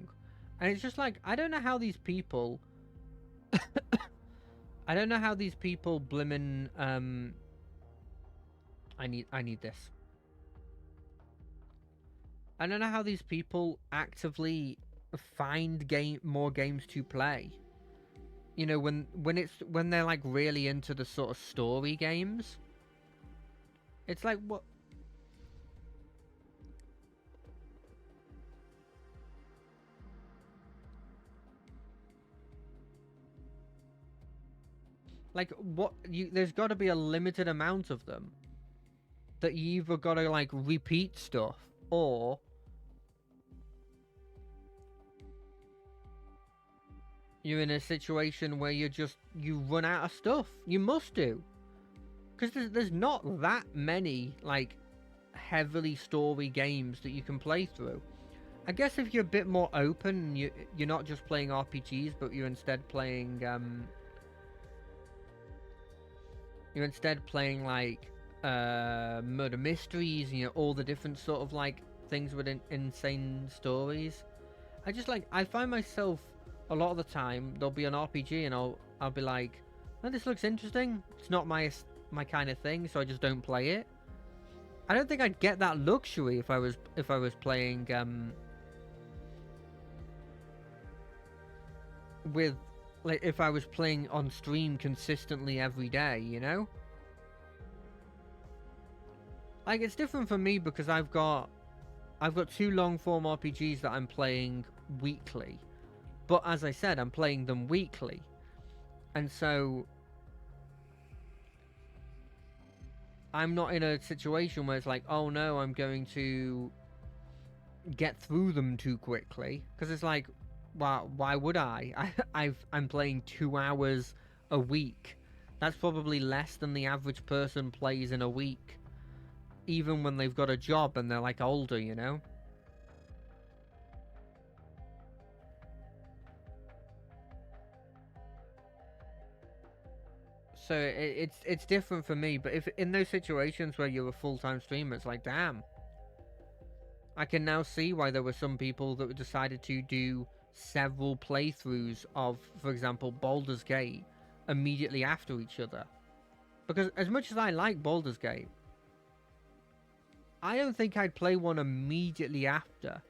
And it's just like, I don't know how these people I don't know how these people blimmin' I need this. I don't know how these people actively find more games to play. You know, when they're like really into the sort of story games. It's like, what? Like, what? There's got to be a limited amount of them that you either got to like repeat stuff, or you're in a situation where you run out of stuff. You must do, because there's not that many like heavily story games that you can play through. I guess if you're a bit more open, you're not just playing RPGs, but you're instead playing like murder mysteries, you know, all the different sort of like things with insane stories. I find myself a lot of the time there'll be an RPG and I'll be like, oh, this looks interesting. It's not my kind of thing, so I just don't play it. I don't think I'd get that luxury if I was playing with like if I was playing on stream consistently every day, you know? Like, it's different for me because I've got 2 long form RPGs that I'm playing weekly. But as I said, I'm playing them weekly. And so I'm not in a situation where it's like, oh no, I'm going to get through them too quickly. Because it's like, well, why would I? I'm playing 2 hours a week. That's probably less than the average person plays in a week. Even when they've got a job and they're like older, you know? So it's different for me, but if in those situations where you're a full-time streamer, it's like, damn. I can now see why there were some people that decided to do several playthroughs of, for example, Baldur's Gate immediately after each other. Because as much as I like Baldur's Gate, I don't think I'd play one immediately after,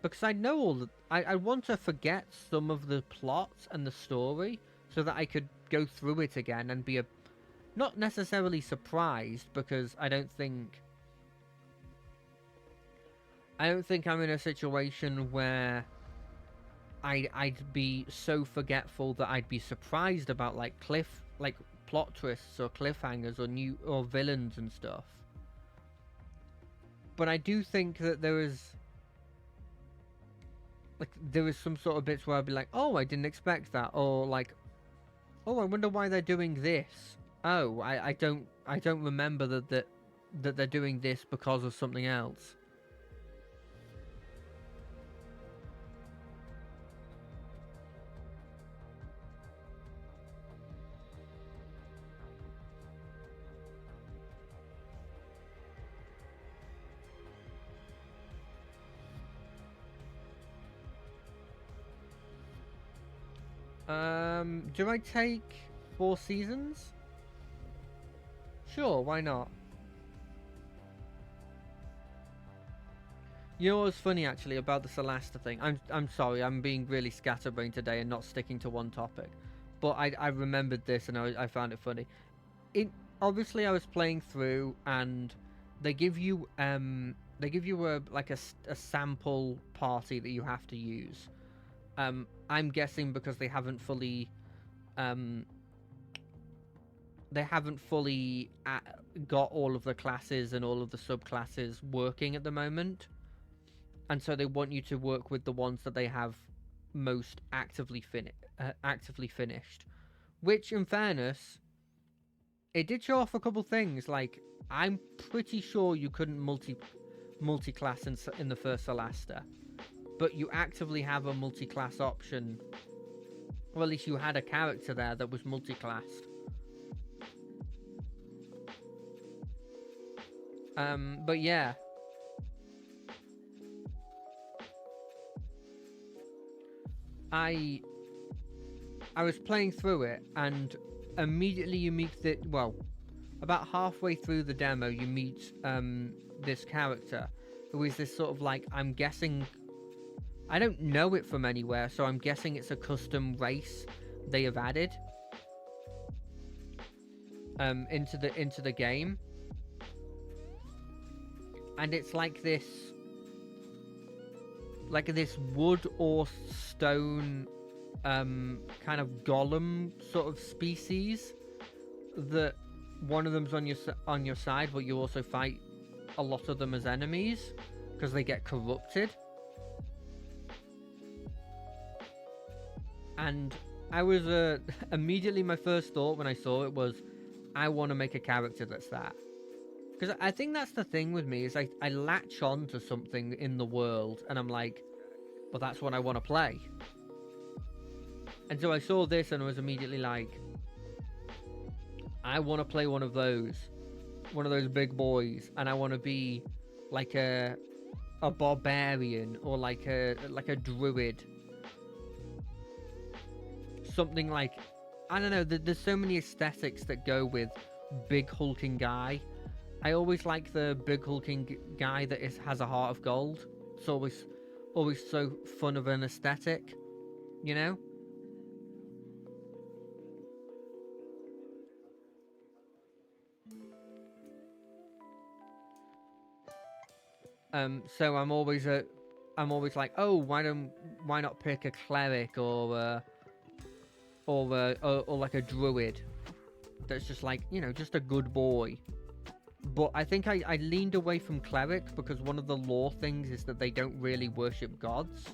because I know all the. I want to forget some of the plot and the story so that I could go through it again and be not necessarily surprised, because I don't think I'm in a situation where I'd be so forgetful that I'd be surprised about like plot twists or cliffhangers or villains and stuff. But I do think that there is some sort of bits where I'd be like, oh, I didn't expect that, or like, oh, I wonder why they're doing this. Oh, I don't remember that they're doing this because of something else. Do I take 4 seasons? Sure, why not? You know what's funny actually about the Solasta thing? I'm sorry, I'm being really scatterbrained today and not sticking to one topic. But I remembered this and I found it funny. Obviously I was playing through and they give you a sample party that you have to use. I'm guessing because they haven't fully got all of the classes and all of the subclasses working at the moment, and so they want you to work with the ones that they have most actively finished. Which, in fairness, it did show off a couple things. Like, I'm pretty sure you couldn't multi-class in the first Solasta, but you actively have a multi-class option. Or at least you had a character there that was multi-classed. But yeah. I was playing through it, and immediately you meet about halfway through the demo, you meet this character who is this sort of like, I'm guessing, I don't know it from anywhere, so I'm guessing it's a custom race they have added into the game, and it's like this wood or stone kind of golem sort of species that one of them's on your side, but you also fight a lot of them as enemies because they get corrupted. And I was immediately my first thought when I saw it was, I want to make a character that's that. Because I think that's the thing with me, is I latch on to something in the world and I'm like, well, that's what I want to play. And so I saw this and I was immediately like, I want to play one of those big boys, and I want to be like a barbarian or like a druid. Something like, I don't know, there's so many aesthetics that go with big hulking guy. I always like the big hulking guy that has a heart of gold. It's always so fun of an aesthetic, you know? So I'm always like, oh, why not pick a cleric or like a druid that's just like, you know, just a good boy. But I think I leaned away from cleric because one of the lore things is that they don't really worship gods.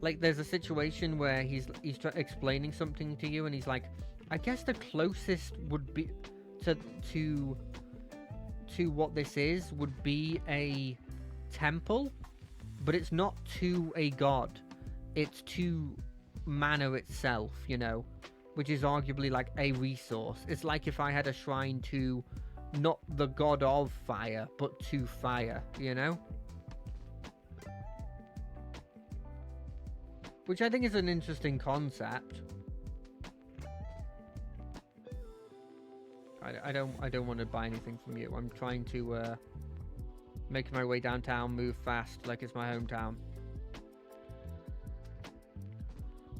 Like, there's a situation where he's explaining something to you and he's like, I guess the closest would be to what this is would be a temple, but it's not to a god, it's to mana itself, you know, which is arguably like a resource. It's like if I had a shrine to not the god of fire, but to fire, you know? Which I think is an interesting concept. I don't want to buy anything from you. I'm trying to making my way downtown, move fast like it's my hometown.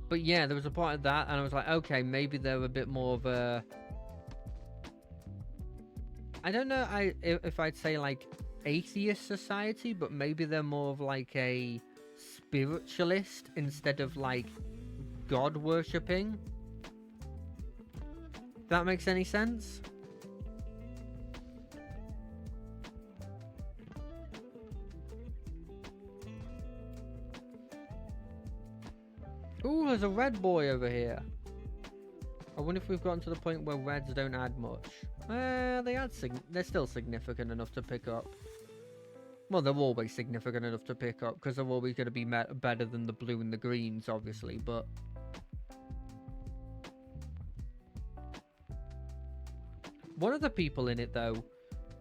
But yeah, there was a point of that, and I was like, okay, maybe they're a bit more of a... I don't know if I'd say, like, atheist society, but maybe they're more of, like, a spiritualist instead of, like, God-worshipping. If that makes any sense? Ooh, there's a red boy over here. I wonder if we've gotten to the point where reds don't add much. They're still significant enough to pick up. Well, they're always significant enough to pick up, because they're always going to be better than the blue and the greens, obviously, but... One of the people in it, though,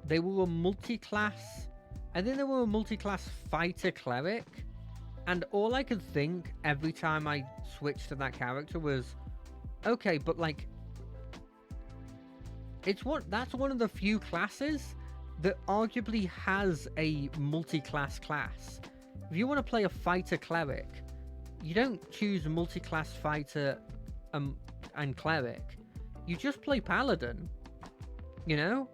they were a multi-class... I think they were a multi-class fighter cleric, and all I could think every time I switched to that character was, okay, but like, that's one of the few classes that arguably has a multi-class class. If you want to play a fighter cleric, you don't choose multi-class fighter and cleric. You just play paladin, you know?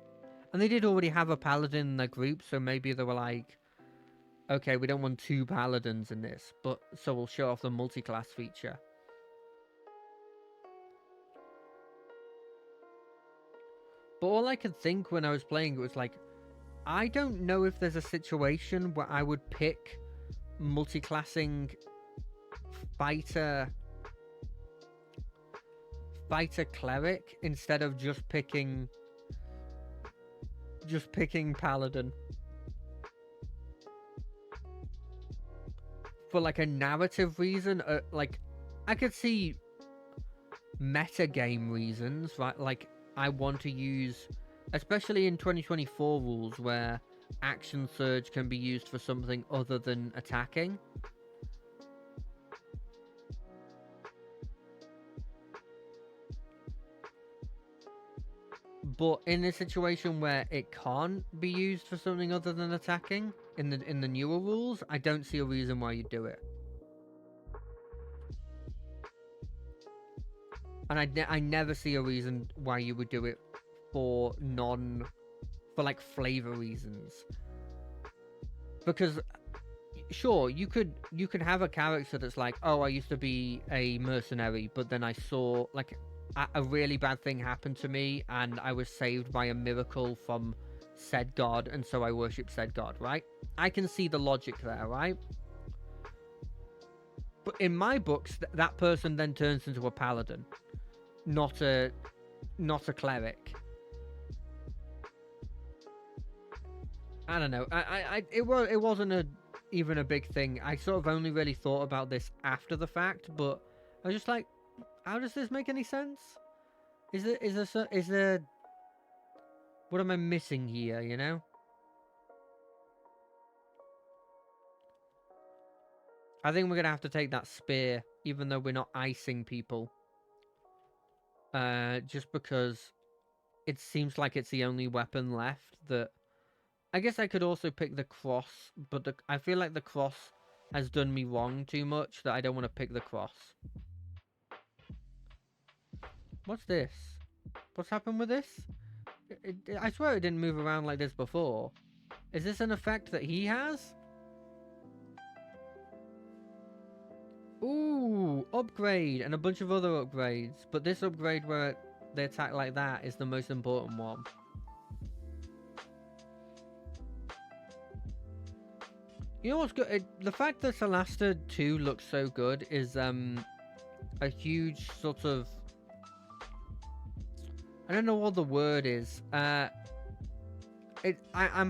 And they did already have a paladin in their group, so maybe they were like, okay, we don't want 2 paladins in this, but so we'll show off the multi-class feature. But all I could think when I was playing it was like, I don't know if there's a situation where I would pick multi-classing fighter cleric instead of just picking paladin. For like a narrative reason, like I could see meta game reasons, right? Like I want to use, especially in 2024 rules where action surge can be used for something other than attacking. But in a situation where it can't be used for something other than attacking, in the newer rules, I don't see a reason why you'd do it. And I never see a reason why you would do it for like flavor reasons. Because sure, you could have a character that's like, oh, I used to be a mercenary, but then I saw like a really bad thing happened to me and I was saved by a miracle from said god, and so I worship said god, right? I can see the logic there, right? But in my books, that person then turns into a paladin, not a cleric. I don't know. It wasn't even a big thing. I sort of only really thought about this after the fact, but I was just like, how does this make any sense? Is there what am I missing here, you know? I think we're gonna have to take that spear, even though we're not icing people. Just because it seems like it's the only weapon left that... I guess I could also pick the cross, but I feel like the cross has done me wrong too much that I don't want to pick the cross. What's this? What's happened with this? I swear it didn't move around like this before. Is this an effect that he has? Ooh, upgrade and a bunch of other upgrades. But this upgrade where they attack like that is the most important one. You know what's good? The fact that Solasta 2 looks so good is a huge sort of... I don't know what the word is. I'm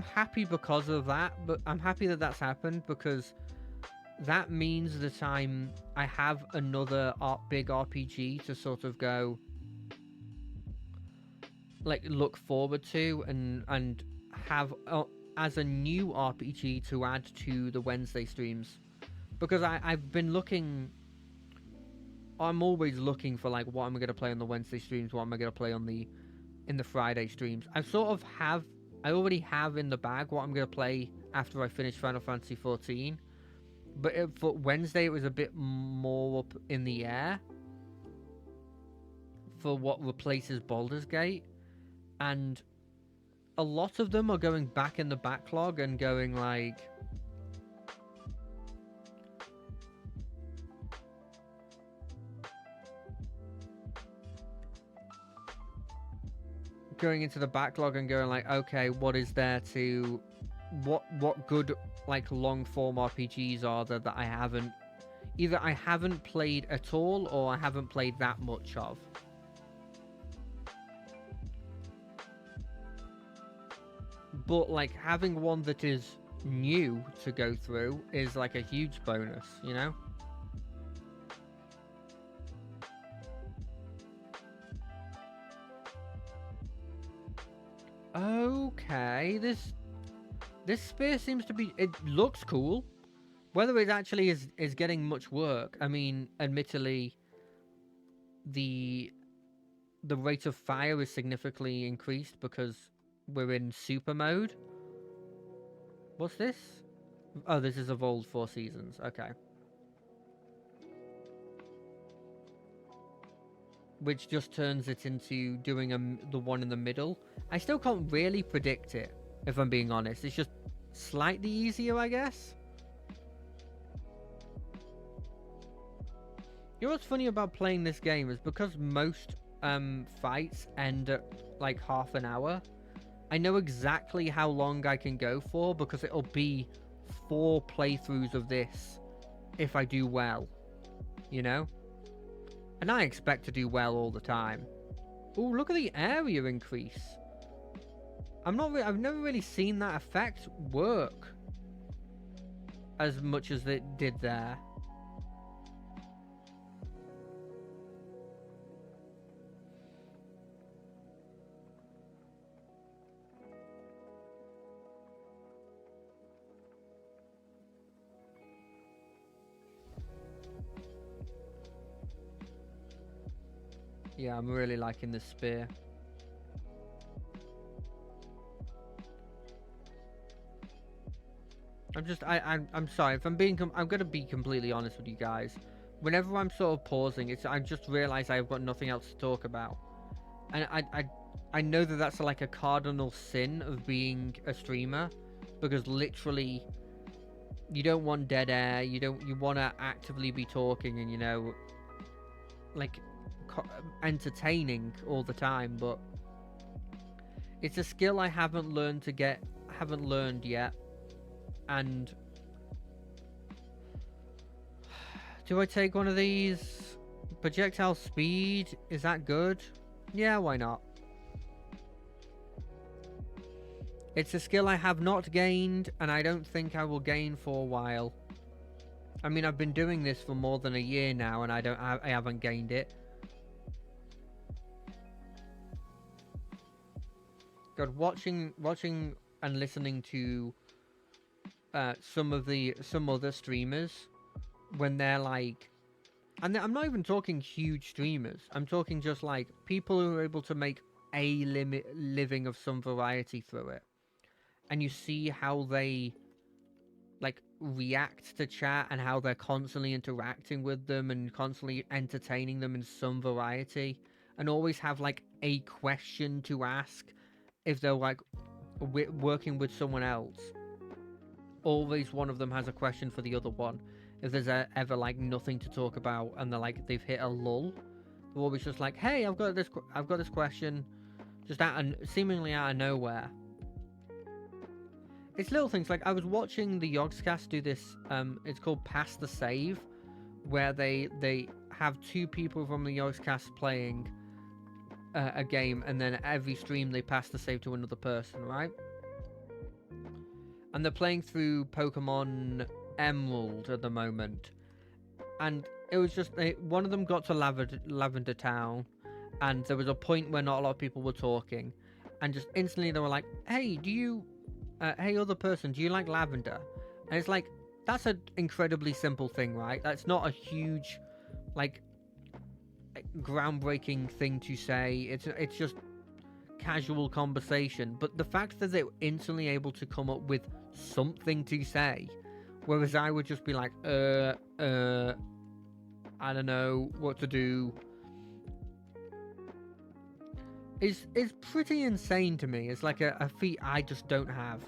happy because of that, but I'm happy that that's happened because that means that I have another big RPG to sort of go, like, look forward to and have as a new RPG to add to the Wednesday streams, because I've been looking. I'm always looking for like what am I going to play on the Wednesday streams, what am I going to play on in the Friday streams. I sort of have I already have in the bag what I'm going to play after I finish Final Fantasy 14. But for Wednesday, it was a bit more up in the air for what replaces Baldur's Gate. And a lot of them are going back in the backlog and going like... going into the backlog and going like, okay, what is there to... What good, like, long-form RPGs are there that I haven't... Either I haven't played at all, or I haven't played that much of. But, like, having one that is new to go through is, like, a huge bonus, you know? Okay, this spear seems to be... It looks cool. Whether it actually is getting much work, I mean, admittedly, the rate of fire is significantly increased because we're in super mode. What's this? Oh, this is Evolved 4 Seasons. Okay. Which just turns it into doing the one in the middle. I still can't really predict it, if I'm being honest. It's just slightly easier, I guess. You know what's funny about playing this game is because most fights end at like half an hour, I know exactly how long I can go for because it'll be 4 playthroughs of this if I do well, you know? And I expect to do well all the time. Ooh, look at the area increase. I've never really seen that effect work as much as it did there. Yeah, I'm really liking this spear. I'm sorry if I'm gonna be completely honest with you guys. Whenever I'm sort of pausing, I just realize I've got nothing else to talk about, and I know that that's like a cardinal sin of being a streamer, because literally you don't want dead air. You want to actively be talking and, you know, like entertaining all the time. But it's a skill I haven't learned yet. And do I take one of these? Projectile speed, is that good? Yeah, why not? It's a skill I have not gained, and I don't think I will gain for a while. I mean, I've been doing this for more than a year now, and I haven't gained it. God, watching and listening to some other streamers when they're like, and I'm not even talking huge streamers. I'm talking just like people who are able to make a living of some variety through it, and you see how they like react to chat and how they're constantly interacting with them and constantly entertaining them in some variety, and always have like a question to ask if they're like working with someone else. Always one of them has a question for the other one. If there's ever like nothing to talk about and they've hit a lull, they're always just like, "Hey, I've got this question," just seemingly out of nowhere. It's little things like I was watching the Yogscast do this. It's called Pass the Save, where they have 2 people from the Yogscast playing a game, and then every stream they pass the save to another person, right? And they're playing through Pokemon Emerald at the moment, and it was just one of them got to Lavender Town, and there was a point where not a lot of people were talking, and just instantly they were like, "Hey, hey other person, do you like lavender?" And it's like, that's an incredibly simple thing, right? That's not a huge, like, groundbreaking thing to say. It's just casual conversation, but the fact that they're instantly able to come up with something to say, whereas I would just be like, I don't know what to do, is pretty insane to me. It's like a feat I just don't have.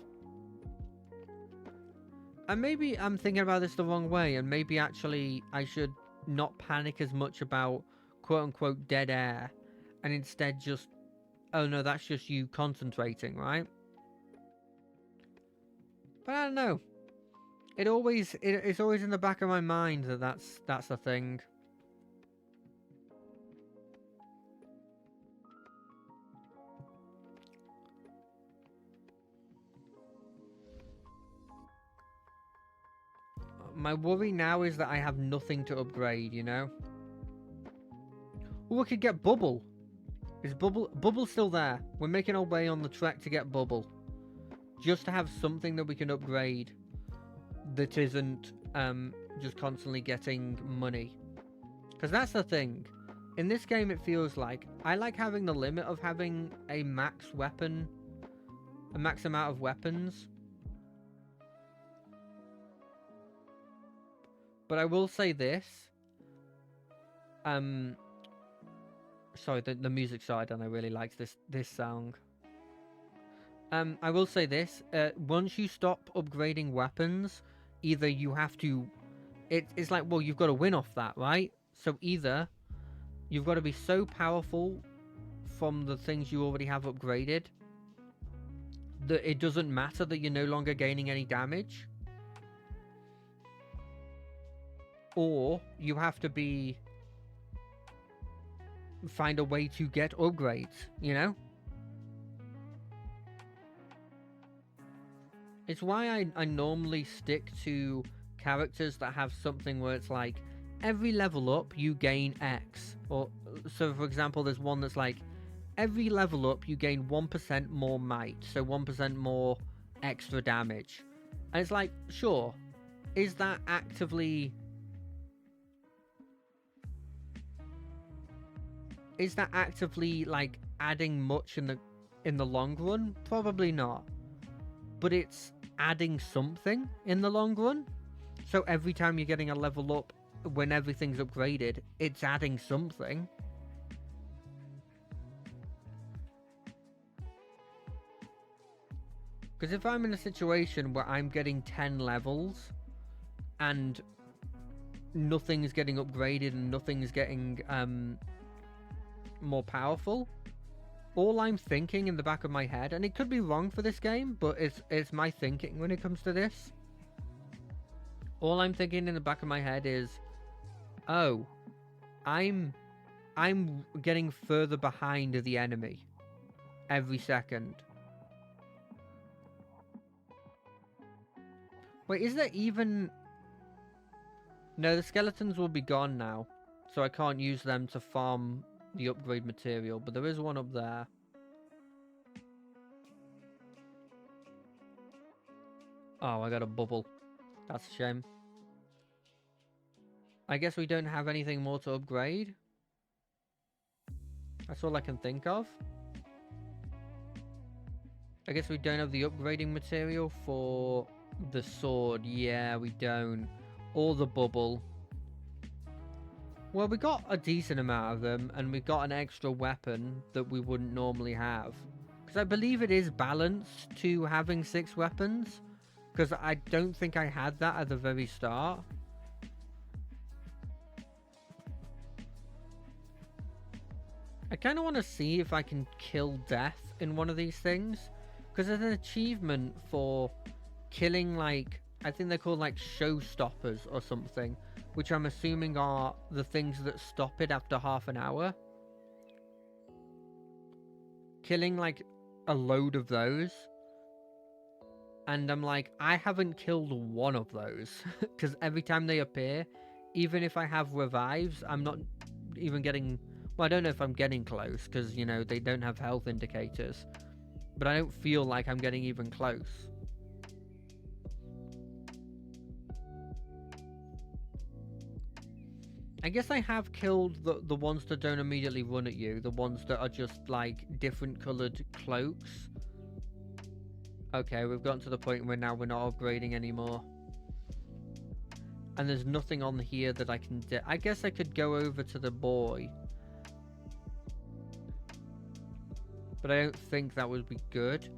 And maybe I'm thinking about this the wrong way, and maybe actually I should not panic as much about quote-unquote dead air, and instead just, oh no, that's just you concentrating, right? But I don't know. It's always in the back of my mind that that's the thing. My worry now is that I have nothing to upgrade, you know? Oh, I could get Bubble. Is Bubble still there? We're making our way on the trek to get Bubble. Just to have something that we can upgrade that isn't just constantly getting money. Because that's the thing. In this game, it feels like I like having the limit of having a max weapon, a max amount of weapons. But I will say this. Sorry, the music side, and I really liked this song. I will say this. Once you stop upgrading weapons, either you have to... It's like, well, you've got to win off that, right? So either you've got to be so powerful from the things you already have upgraded that it doesn't matter that you're no longer gaining any damage. Or you have to find a way to get upgrades, you know? It's why I normally stick to characters that have something where it's like, every level up you gain X. Or, so for example, there's one that's like, every level up you gain 1% more might, so 1% more extra damage. And it's like, sure, is that actively... Is that actively, like, adding much in the long run? Probably not. But it's adding something in the long run. So every time you're getting a level up, when everything's upgraded, it's adding something. Because if I'm in a situation where I'm getting 10 levels, and nothing's getting upgraded and nothing's getting, more powerful, all I'm thinking in the back of my head, and it could be wrong for this game, but it's my thinking when it comes to this. All I'm thinking in the back of my head is, oh, I'm getting further behind the enemy every second. Wait, is there even... No, the skeletons will be gone now, so I can't use them to farm the upgrade material, but there is one up there. Oh, I got a bubble. That's a shame. I guess we don't have anything more to upgrade. That's all I can think of. I guess we don't have the upgrading material for the sword. Yeah, we don't. Or the bubble. Well, we got a decent amount of them, and we got an extra weapon that we wouldn't normally have. Because I believe it is balanced to having 6 weapons. Because I don't think I had that at the very start. I kind of want to see if I can kill death in one of these things. Because there's an achievement for killing, like, I think they're called, like, showstoppers or something. Which I'm assuming are the things that stop it after half an hour. Killing, like, a load of those. And I'm like, I haven't killed one of those. Because every time they appear, even if I have revives, I'm not even getting... Well, I don't know if I'm getting close, because, you know, they don't have health indicators. But I don't feel like I'm getting even close. I guess I have killed the ones that don't immediately run at you, the ones that are just like different coloured cloaks. Okay, we've gotten to the point where now we're not upgrading anymore. And there's nothing on here that I can do. I guess I could go over to the boy. But I don't think that would be good.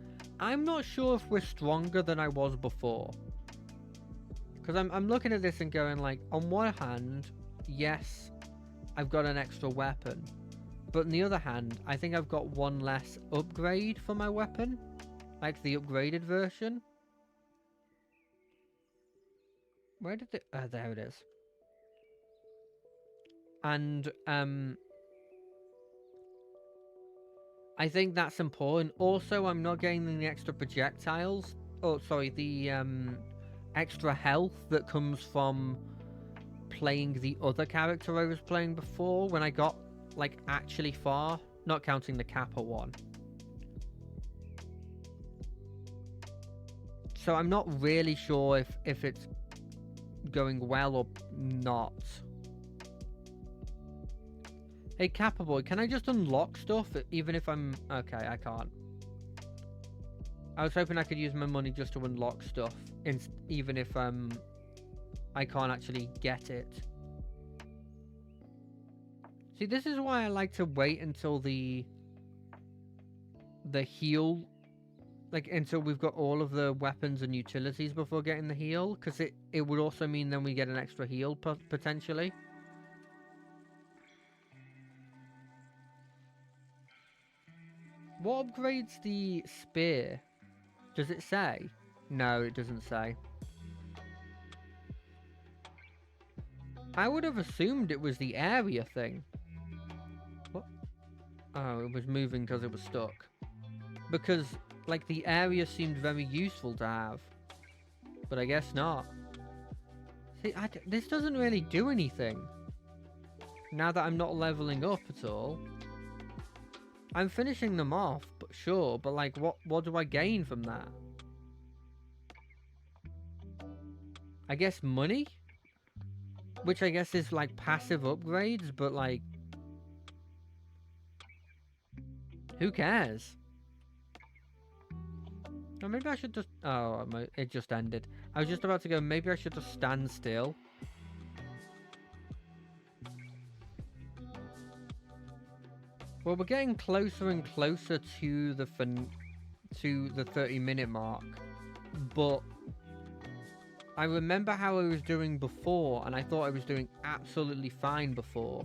I'm not sure if we're stronger than I was before. Because I'm looking at this and going like, on one hand, yes, I've got an extra weapon. But on the other hand, I think I've got one less upgrade for my weapon. Like the upgraded version. Where did it... there it is. And, I think that's important. Also, I'm not getting the extra projectiles. Oh, sorry, the, extra health that comes from playing the other character I was playing before when I got, like, actually far. Not counting the Kappa one. So I'm not really sure if it's going well or not. Hey, Kappa boy, can I just unlock stuff even if I'm... Okay, I can't. I was hoping I could use my money just to unlock stuff, even if I can't actually get it. See, this is why I like to wait until the heal, like until we've got all of the weapons and utilities before getting the heal, because it would also mean then we get an extra heal potentially. What upgrades the spear? Does it say? No, it doesn't say. I would have assumed it was the area thing. What? Oh, it was moving because it was stuck. Because, like, the area seemed very useful to have. But I guess not. See, this doesn't really do anything. Now that I'm not leveling up at all. I'm finishing them off, but sure. But, like, what do I gain from that? I guess money? Which I guess is, like, passive upgrades, but, like... Who cares? Or maybe I should just... Oh, it just ended. I was just about to go, maybe I should just stand still. Well, we're getting closer and closer to the 30-minute mark. But I remember how I was doing before, and I thought I was doing absolutely fine before.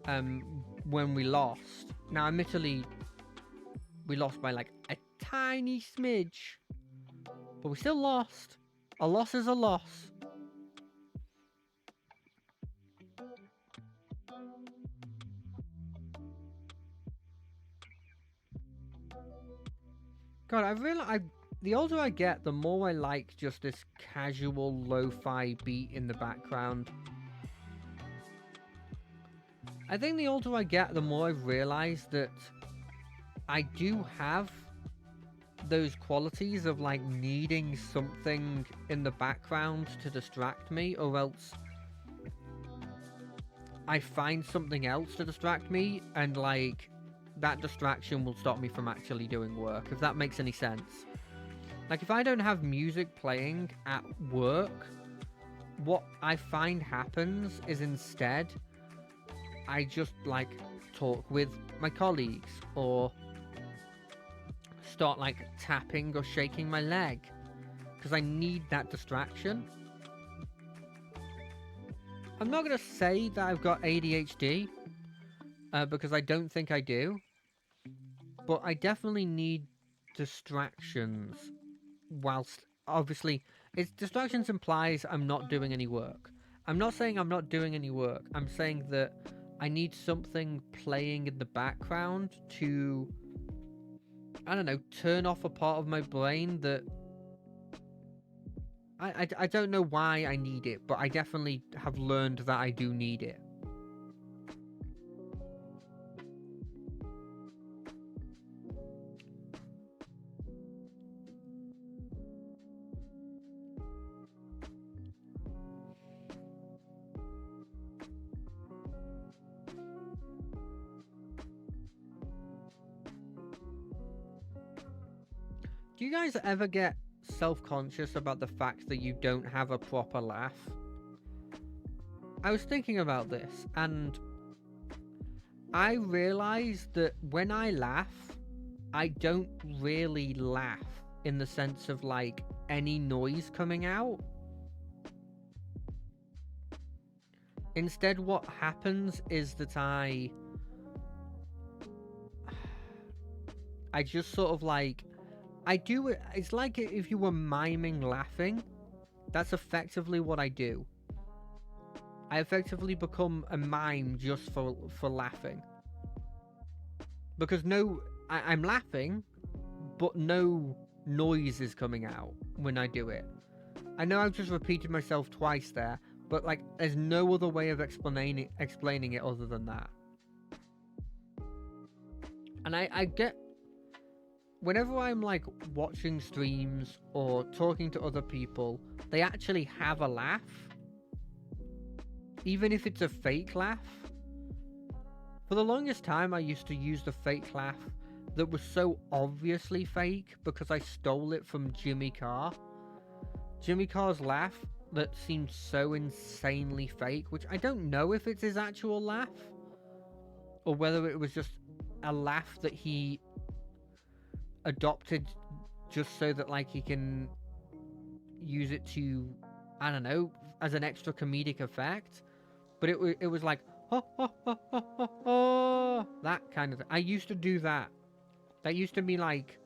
When we lost. Now, admittedly, we lost by like a tiny smidge. But we still lost. A loss is a loss. God, I realize the older I get, the more I like just this casual lo-fi beat in the background. I think the older I get, the more I realize that I do have those qualities of like needing something in the background to distract me, or else I find something else to distract me, and like that distraction will stop me from actually doing work, if that makes any sense. Like if I don't have music playing at work, what I find happens is instead I just like talk with my colleagues or start like tapping or shaking my leg because I need that distraction. I'm not going to say that I've got ADHD because I don't think I do, but I definitely need distractions whilst obviously distractions implies I'm not doing any work. I'm not saying I'm not doing any work. I'm saying that I need something playing in the background to, I don't know, turn off a part of my brain that I don't know why I need it, but I definitely have learned that I do need it. Do you guys ever get self-conscious about the fact that you don't have a proper laugh? I was thinking about this, and I realized that when I laugh, I don't really laugh in the sense of like any noise coming out. Instead, what happens is that I just sort of like, I do it. It's like if you were miming laughing. That's effectively what I do. I effectively become a mime just for laughing. Because I'm laughing, but no noise is coming out when I do it. I know I've just repeated myself twice there, but like there's no other way of explaining it other than that. And I get, whenever I'm like watching streams or talking to other people, they actually have a laugh. Even if it's a fake laugh. For the longest time, I used to use the fake laugh that was so obviously fake because I stole it from Jimmy Carr. Jimmy Carr's laugh that seemed so insanely fake, which I don't know if it's his actual laugh or whether it was just a laugh that he adopted just so that like he can use it to, I don't know, as an extra comedic effect. But it was like that kind of thing. I used to do that. That used to be like,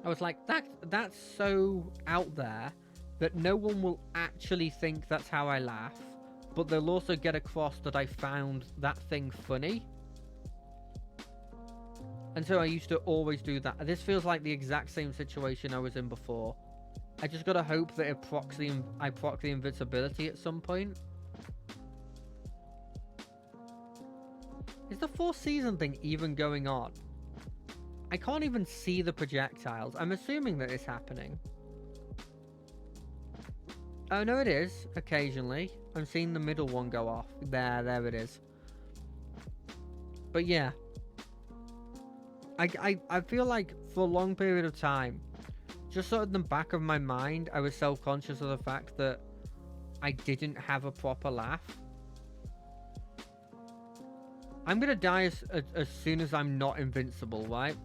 I was like, that's so out there that no one will actually think that's how I laugh, but they'll also get across that I found that thing funny. And so I used to always do that. This feels like the exact same situation I was in before. I just gotta hope that I proc the invincibility at some point. Is the 4th season thing even going on? I can't even see the projectiles. I'm assuming that it's happening. Oh, no, it is. Occasionally. I'm seeing the middle one go off. There it is. But yeah. I feel like for a long period of time, just sort of in the back of my mind, I was self-conscious of the fact that I didn't have a proper laugh. I'm gonna die as soon as I'm not invincible, right?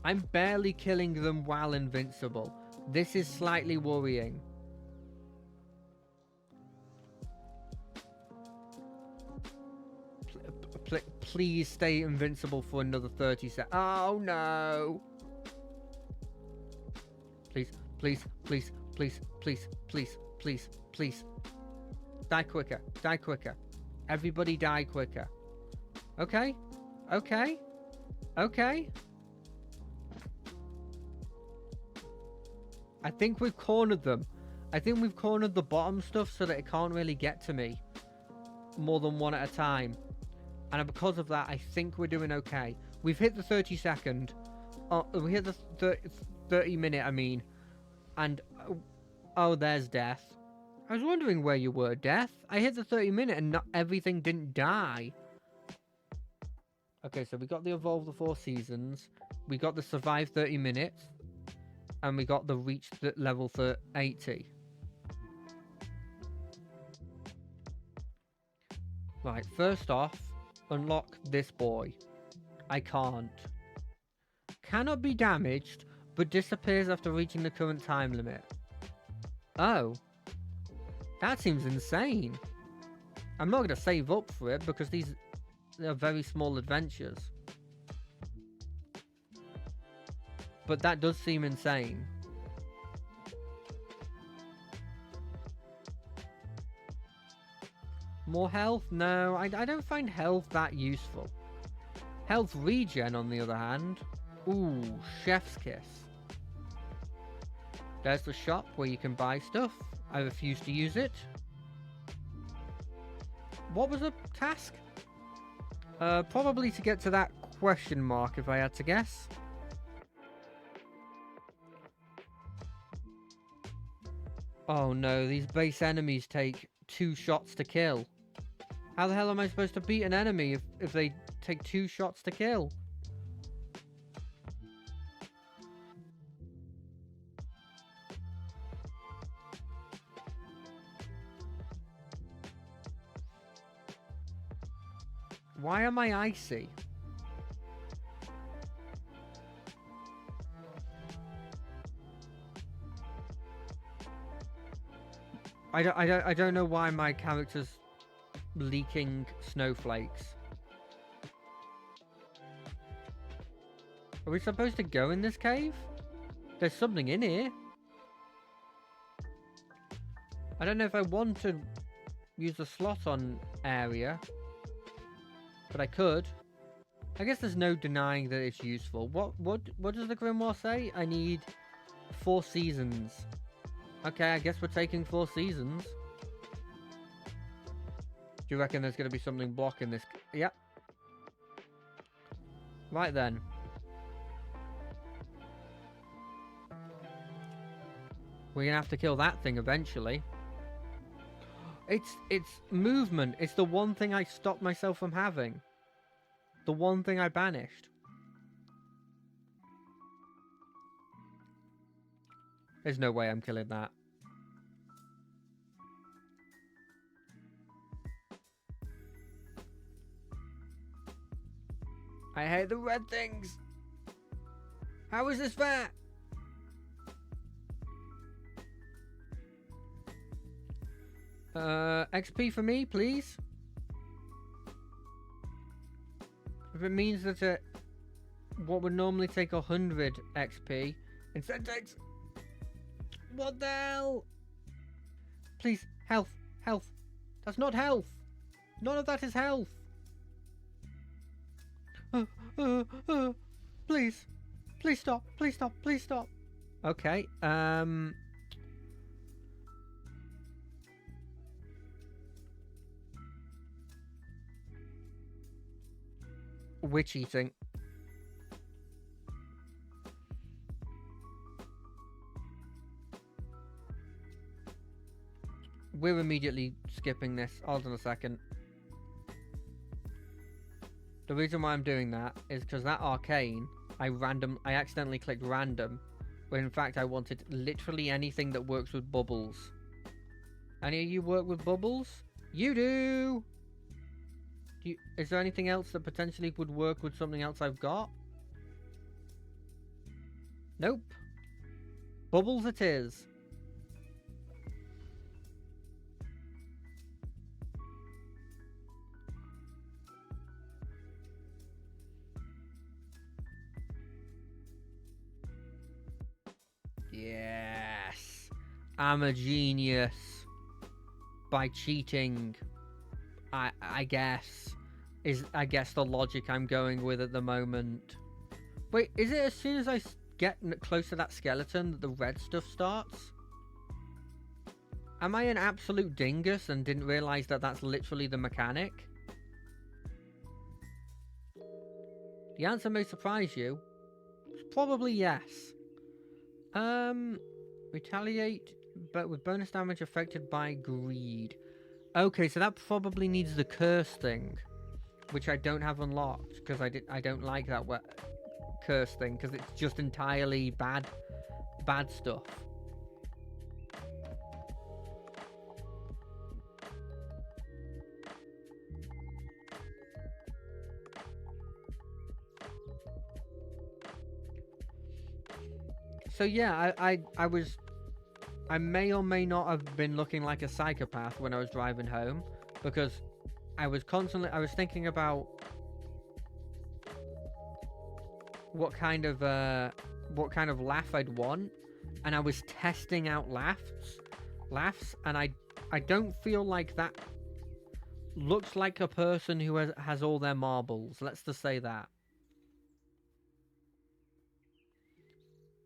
I'm barely killing them while invincible. This is slightly worrying. Please stay invincible for another 30 seconds. Oh no! Please, please, please, please, please, please, please, please. Die quicker. Die quicker. Everybody die quicker. Okay. Okay. Okay. I think we've cornered them. I think we've cornered the bottom stuff so that it can't really get to me more than one at a time. And because of that, I think we're doing okay. We've hit the 30 second. We hit the 30 minute, I mean. And, oh, there's Death. I was wondering where you were, Death. I hit the 30 minute and not everything didn't die. Okay, so we got the Evolve the 4 seasons. We got the Survive 30 minutes. And we got the Reach the level 80. Right, first off, unlock this boy. I can't. Cannot be damaged, but disappears after reaching the current time limit. Oh. That seems insane. I'm not going to save up for it because these are very small adventures. But that does seem insane. More health? No, I don't find health that useful. Health regen, on the other hand. Ooh, Chef's Kiss. There's the shop where you can buy stuff. I refuse to use it. What was the task? Probably to get to that question mark, if I had to guess. Oh no, these base enemies take 2 shots to kill. How the hell am I supposed to beat an enemy if they take 2 shots to kill. Why am I icy? I don't know why my character's leaking snowflakes. Are we supposed to go in this cave? There's something in here. I don't know if I want to use the slot on area, but I could. I guess there's no denying that it's useful. What does the grimoire say? I need 4 seasons. Okay, I guess we're taking 4 seasons. Do you reckon there's going to be something blocking this? Yep. Right then. We're going to have to kill that thing eventually. It's movement. It's the one thing I stopped myself from having. The one thing I banished. There's no way I'm killing that. I hate the red things. How is this fair? XP for me, please. If it means that what would normally take 100 XP instead takes... What the hell? Please, health, health. That's not health. None of that is health. Please. Please stop. Please stop. Please stop. Okay, witch eating. We're immediately skipping this. Hold on a second. The reason why I'm doing that is because that arcane, I accidentally clicked random, when in fact I wanted literally anything that works with bubbles. Any of you work with bubbles? You do! Is there anything else that potentially would work with something else I've got? Nope. Bubbles it is. Yes. I'm a genius. By cheating. I guess the logic I'm going with at the moment. Wait, is it as soon as I get close to that skeleton that the red stuff starts? Am I an absolute dingus and didn't realize that that's literally the mechanic? The answer may surprise you. It's probably yes. Retaliate, but with bonus damage affected by greed. Okay, so that probably needs the curse thing, which I don't have unlocked because I don't like that curse thing because it's just entirely bad stuff. So yeah, I may or may not have been looking like a psychopath when I was driving home, because I was thinking about what kind of laugh I'd want, and I was testing out laughs, and I don't feel like that looks like a person who has all their marbles. Let's just say that.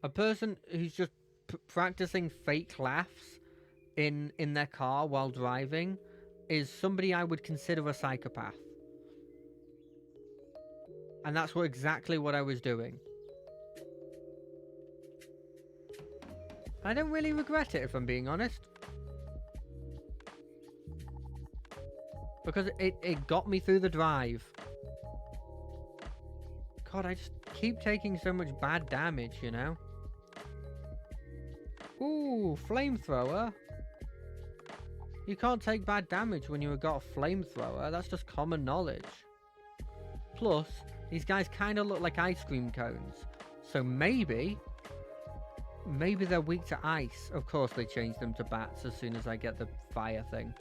A person who's just practicing fake laughs in their car while driving is somebody I would consider a psychopath. And that's exactly what I was doing. I don't really regret it, if I'm being honest. Because it got me through the drive. God, I just keep taking so much bad damage, you know? Ooh, flamethrower. You can't take bad damage when you've got a flamethrower. That's just common knowledge. Plus, these guys kind of look like ice cream cones. So maybe they're weak to ice. Of course they change them to bats as soon as I get the fire thing.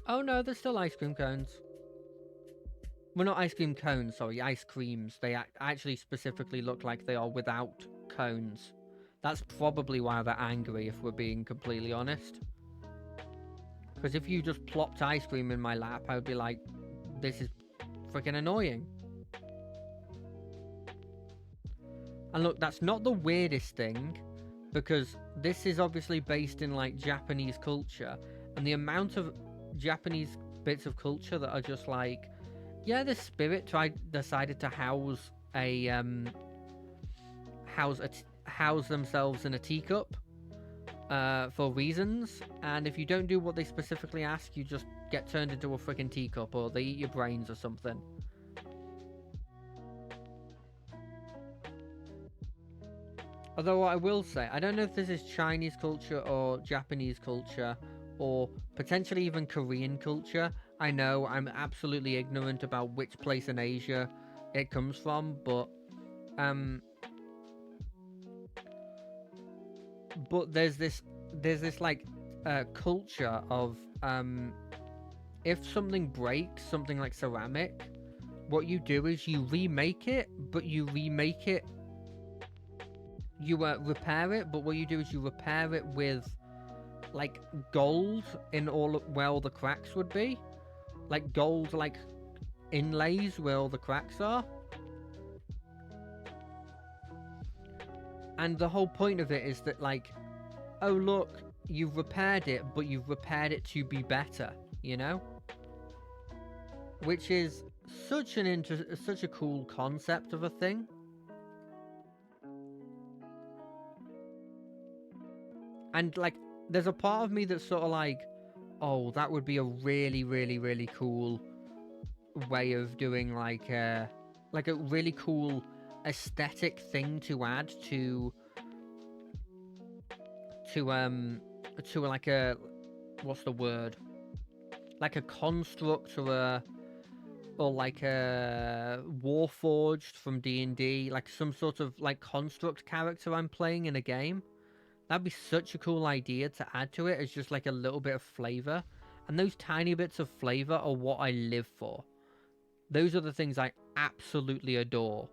Oh no, they're still ice cream cones. Well, not ice cream cones, sorry, ice creams. They actually specifically look like they are without cones. That's probably why they're angry, if we're being completely honest. Because if you just plopped ice cream in my lap, I would be like, this is freaking annoying. And look, that's not the weirdest thing, because this is obviously based in, like, Japanese culture. And the amount of Japanese bits of culture that are just like, yeah, the spirit decided to house house themselves in a teacup for reasons, and if you don't do what they specifically ask, you just get turned into a freaking teacup, or they eat your brains or something. Although what I will say, I don't know if this is Chinese culture or Japanese culture, or potentially even Korean culture. I know I'm absolutely ignorant about which place in Asia it comes from, but there's this like culture of if something breaks, something like ceramic, what you do is you remake it, but you repair it, but what you do is you repair it with like gold in where all the cracks would be. Like gold, like inlays where all the cracks are. And the whole point of it is that, like, oh look, you've repaired it, but you've repaired it to be better, you know? Which is such a cool concept of a thing. And, like, there's a part of me that's sort of like, oh, that would be a really, really, really cool way of doing, like a really cool aesthetic thing to add to like a, what's the word? Like a construct or like a Warforged from D&D, like some sort of like construct character I'm playing in a game. That'd be such a cool idea to add to it as just like a little bit of flavor. And those tiny bits of flavor are what I live for. Those are the things I absolutely adore.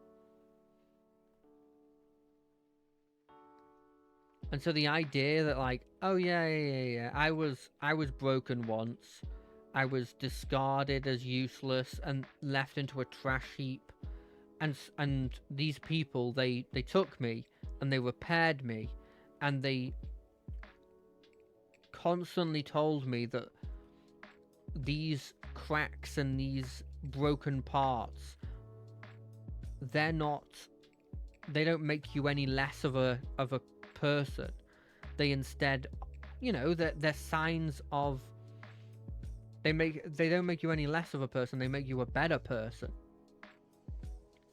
And so the idea that, like, oh yeah, I was broken once. I was discarded as useless and left into a trash heap. And these people, they took me and they repaired me, and they constantly told me that these cracks and these broken parts, they don't make you any less of a person. They instead, you know, they're signs of, they don't make you any less of a person, they make you a better person.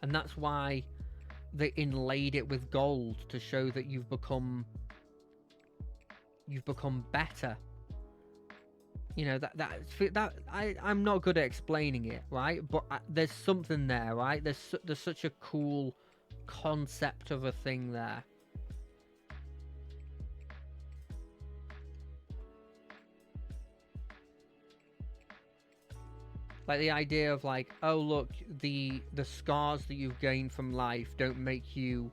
And that's why they inlaid it with gold, to show that you've become better. You know, I'm not good at explaining it, right? But there's something there, right? There's such a cool concept of a thing there. Like the idea of, like, oh look, the scars that you've gained from life don't make you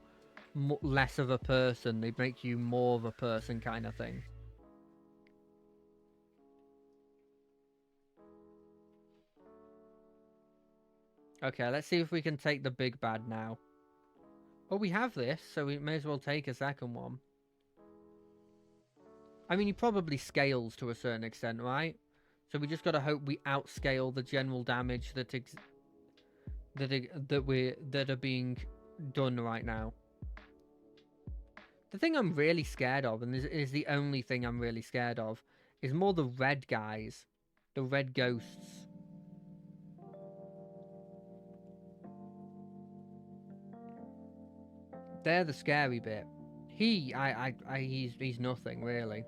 less of a person, they make you more of a person, kind of thing. Okay, let's see if we can take the big bad now. Oh, we have this, so we may as well take a second one. I mean, he probably scales to a certain extent, right? So we just gotta hope we outscale the general damage that are being done right now. The thing I'm really scared of, and this is the only thing I'm really scared of, is more the red guys. The red ghosts. They're the scary bit. He's nothing really.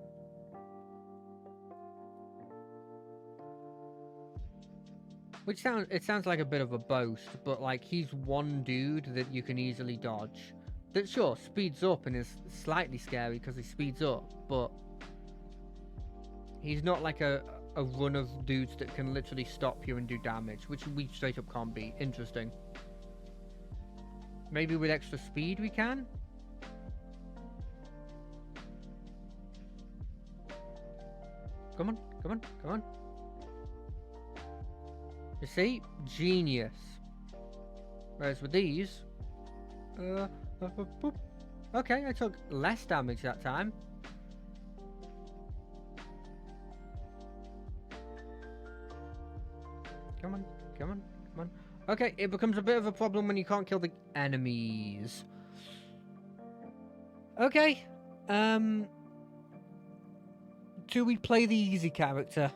Which sounds like a bit of a boast, but like he's one dude that you can easily dodge. That sure speeds up and is slightly scary because he speeds up, but he's not like a run of dudes that can literally stop you and do damage, which we straight up can't beat. Interesting. Maybe with extra speed we can? Come on, come on, come on. You see? Genius. Whereas with these... Okay, I took less damage that time. Come on, come on, come on. Okay, it becomes a bit of a problem when you can't kill the enemies. Okay. Do we play the easy character?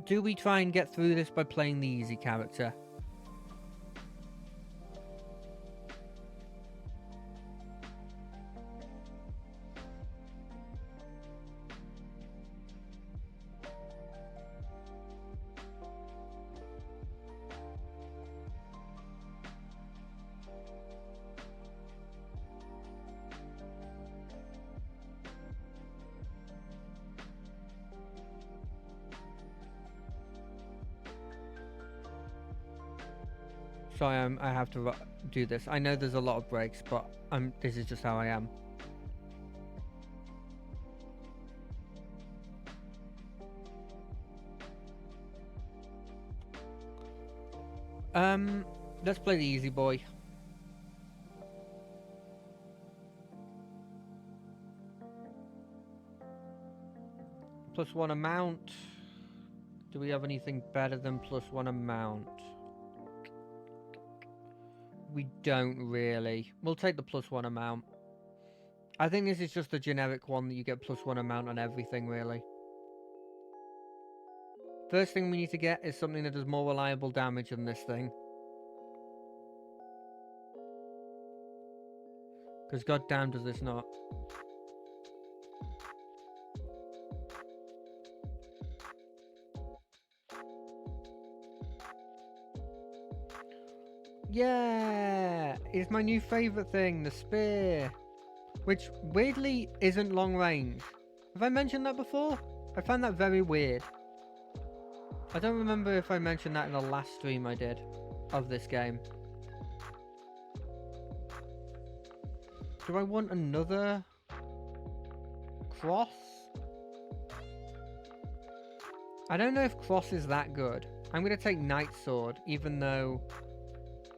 Do we try and get through this by playing the easy character? Sorry, I have to do this. I know there's a lot of breaks, but this is just how I am. Let's play the easy boy. +1 amount. Do we have anything better than +1 amount? We don't really. We'll take the +1 amount. I think this is just a generic one that you get +1 amount on everything, really. First thing we need to get is something that does more reliable damage than this thing. Because goddamn does this not. Yeah! It's my new favourite thing, the spear. Which, weirdly, isn't long range. Have I mentioned that before? I find that very weird. I don't remember if I mentioned that in the last stream I did of this game. Do I want another cross? I don't know if cross is that good. I'm going to take Knight Sword, even though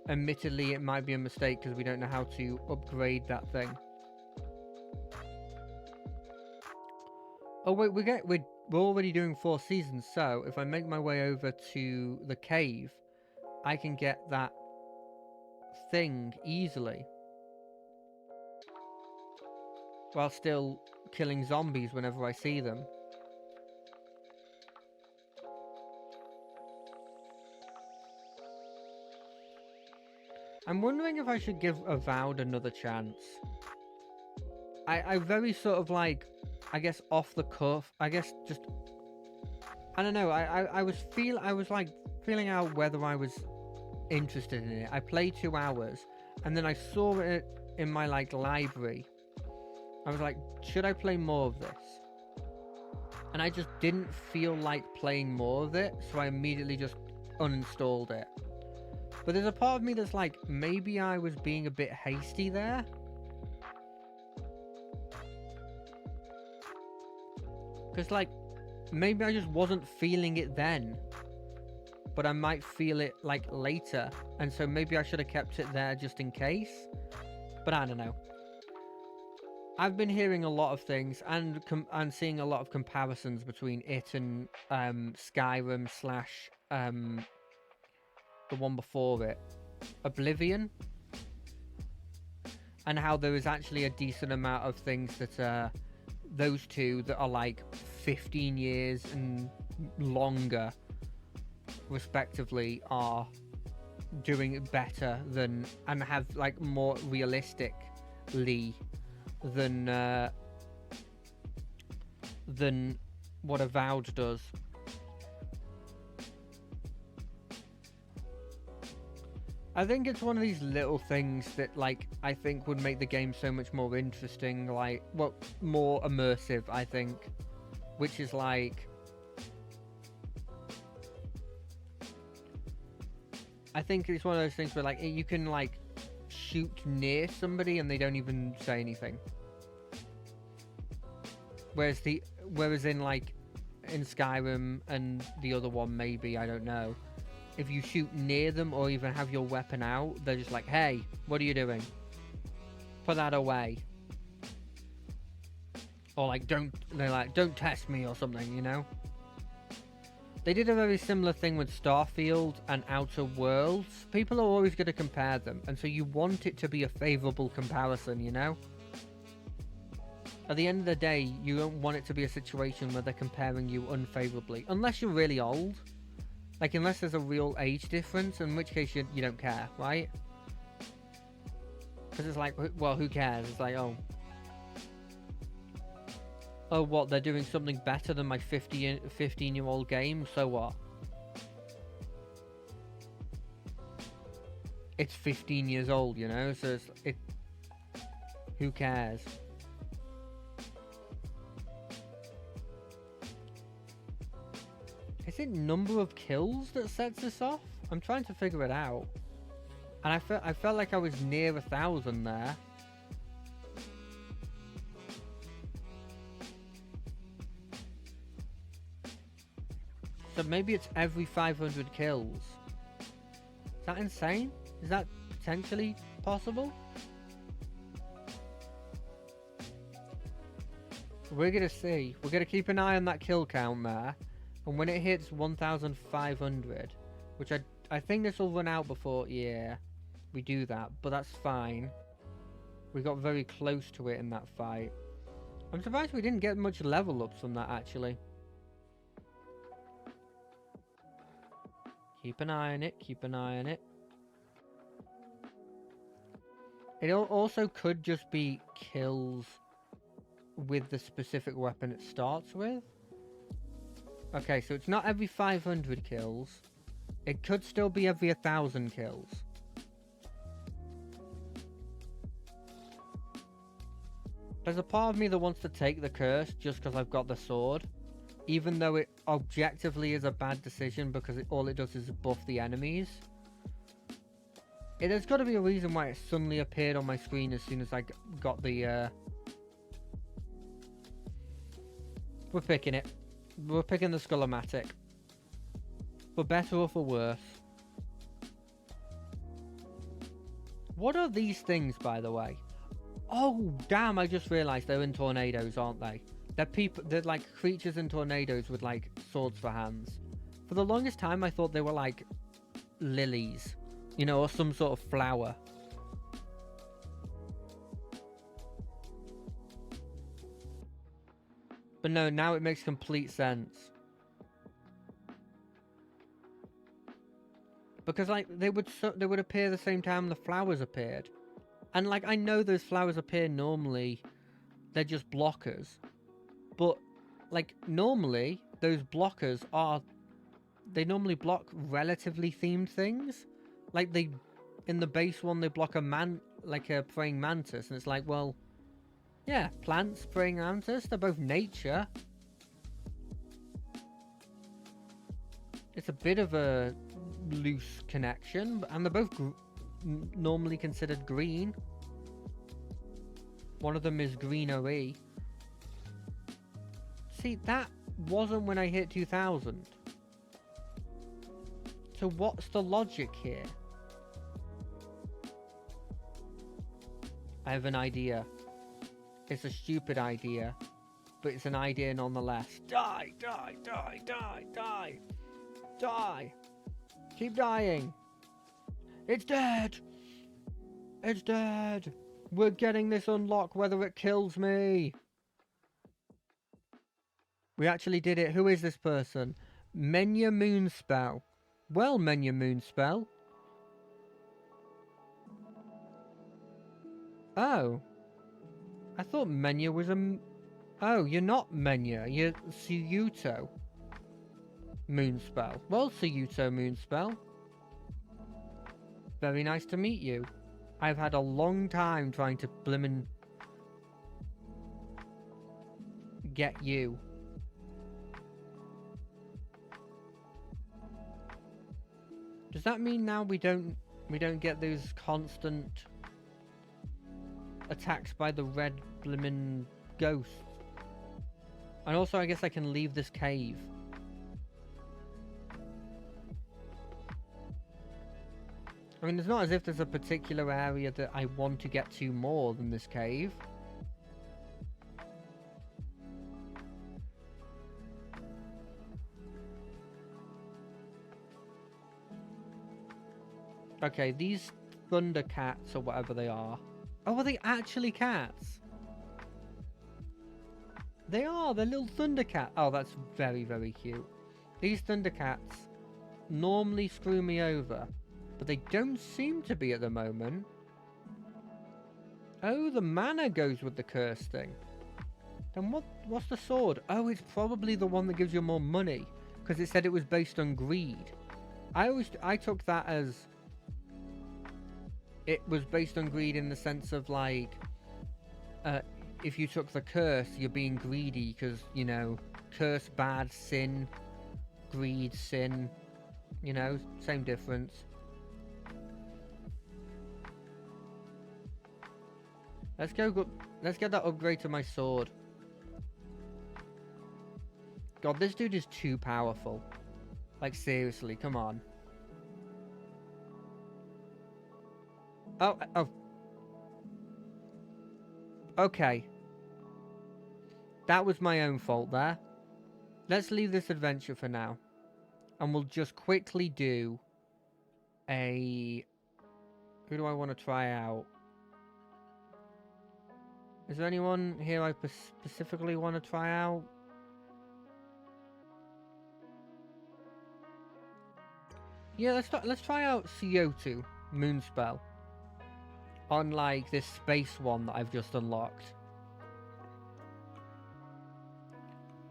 admittedly it might be a mistake because we don't know how to upgrade that thing. Oh wait, we're already doing 4 seasons, so if I make my way over to the cave, I can get that thing easily. While still killing zombies whenever I see them. I'm wondering if I should give Avowed another chance. I very sort of like, I guess off the cuff, I guess just, I don't know, I was like feeling out whether I was interested in it. I played 2 hours and then I saw it in my like library. I was like, should I play more of this? And I just didn't feel like playing more of it, so I immediately just uninstalled it. But there's a part of me that's like, maybe I was being a bit hasty there. Because like, maybe I just wasn't feeling it then. But I might feel it like later. And so maybe I should have kept it there just in case. But I don't know. I've been hearing a lot of things and seeing a lot of comparisons between it and Skyrim slash the one before it, Oblivion, and how there is actually a decent amount of things that those two that are like 15 years and longer, respectively, are doing it better than, and have like more realistically than what Avowed does. I think it's one of these little things that, like, I think would make the game so much more interesting, like, well, more immersive, I think. Which is like, I think it's one of those things where, like, you can, like, shoot near somebody and they don't even say anything. Whereas in, like, in Skyrim and the other one, maybe, I don't know, if you shoot near them or even have your weapon out, they're just like, hey, what are you doing? Put that away. Or like, they're like, don't test me or something, you know? They did a very similar thing with Starfield and Outer Worlds. People are always going to compare them, and so you want it to be a favourable comparison, you know? At the end of the day, you don't want it to be a situation where they're comparing you unfavourably. Unless you're really old. Like, unless there's a real age difference, in which case you don't care, right? Because it's like, well, who cares? It's like, oh, what, they're doing something better than my 15-year-old game, so what? It's 15 years old, you know, so who cares? Is it number of kills that sets this off? I'm trying to figure it out. And I felt like I was near 1,000 there. So maybe it's every 500 kills. Is that insane? Is that potentially possible? We're gonna see. We're gonna keep an eye on that kill count there. And when it hits 1,500, which I think this will run out before, yeah, we do that, but that's fine. We got very close to it in that fight. I'm surprised we didn't get much level ups from that, actually. Keep an eye on it, keep an eye on it. It also could just be kills with the specific weapon it starts with. Okay, so it's not every 500 kills. It could still be every 1,000 kills. There's a part of me that wants to take the curse just because I've got the sword. Even though it objectively is a bad decision because all it does is buff the enemies. There's got to be a reason why it suddenly appeared on my screen as soon as I got the... We're picking it. We're picking the Skull-O-Matic. For better or for worse. What are these things, by the way? Oh, damn, I just realised they're in tornadoes, aren't they? They're like creatures in tornadoes with like swords for hands. For the longest time, I thought they were like lilies, you know, or some sort of flower. But no, now it makes complete sense. Because like they would appear the same time the flowers appeared, and like I know those flowers appear normally, they're just blockers. But, like, normally, those blockers they normally block relatively themed things. Like, in the base one, they block a praying mantis. And it's like, well, yeah, plants, praying mantis, they're both nature. It's a bit of a loose connection, and they're both normally considered green. One of them is greenery. See, that wasn't when I hit 2,000. So what's the logic here? I have an idea. It's a stupid idea, but it's an idea nonetheless. Die, die, die, die, die, die. Keep dying. It's dead. It's dead. We're getting this unlock whether it kills me. We actually did it. Who is this person? Menya Moonspell. Well, Menya Moonspell. Oh. I thought Menya was a... Oh, you're not Menya. You're Suyuto Moonspell. Well, Suyuto Moonspell. Very nice to meet you. I've had a long time trying to blimmin' get you. Does that mean now we don't get those constant attacks by the red blimmin' ghosts? And also I guess I can leave this cave. I mean, it's not as if there's a particular area that I want to get to more than this cave. Okay, these thunder cats or whatever they are. Oh, are they actually cats? They are, they're little thunder cat. Oh, that's very, very cute. These thunder cats normally screw me over, but they don't seem to be at the moment. Oh, the mana goes with the curse thing. Then what's the sword? Oh, it's probably the one that gives you more money, because it said it was based on greed. I took that as it was based on greed in the sense of like, if you took the curse, you're being greedy because, you know, curse, bad, sin, greed, sin, you know, same difference. Let's get that upgrade to my sword. God, this dude is too powerful. Like, seriously, come on. Oh. Okay. That was my own fault there. Let's leave this adventure for now. And we'll just quickly do a... Who do I want to try out? Is there anyone here I specifically want to try out? Yeah, let's try out CO2 Moonspell on like this space one that I've just unlocked.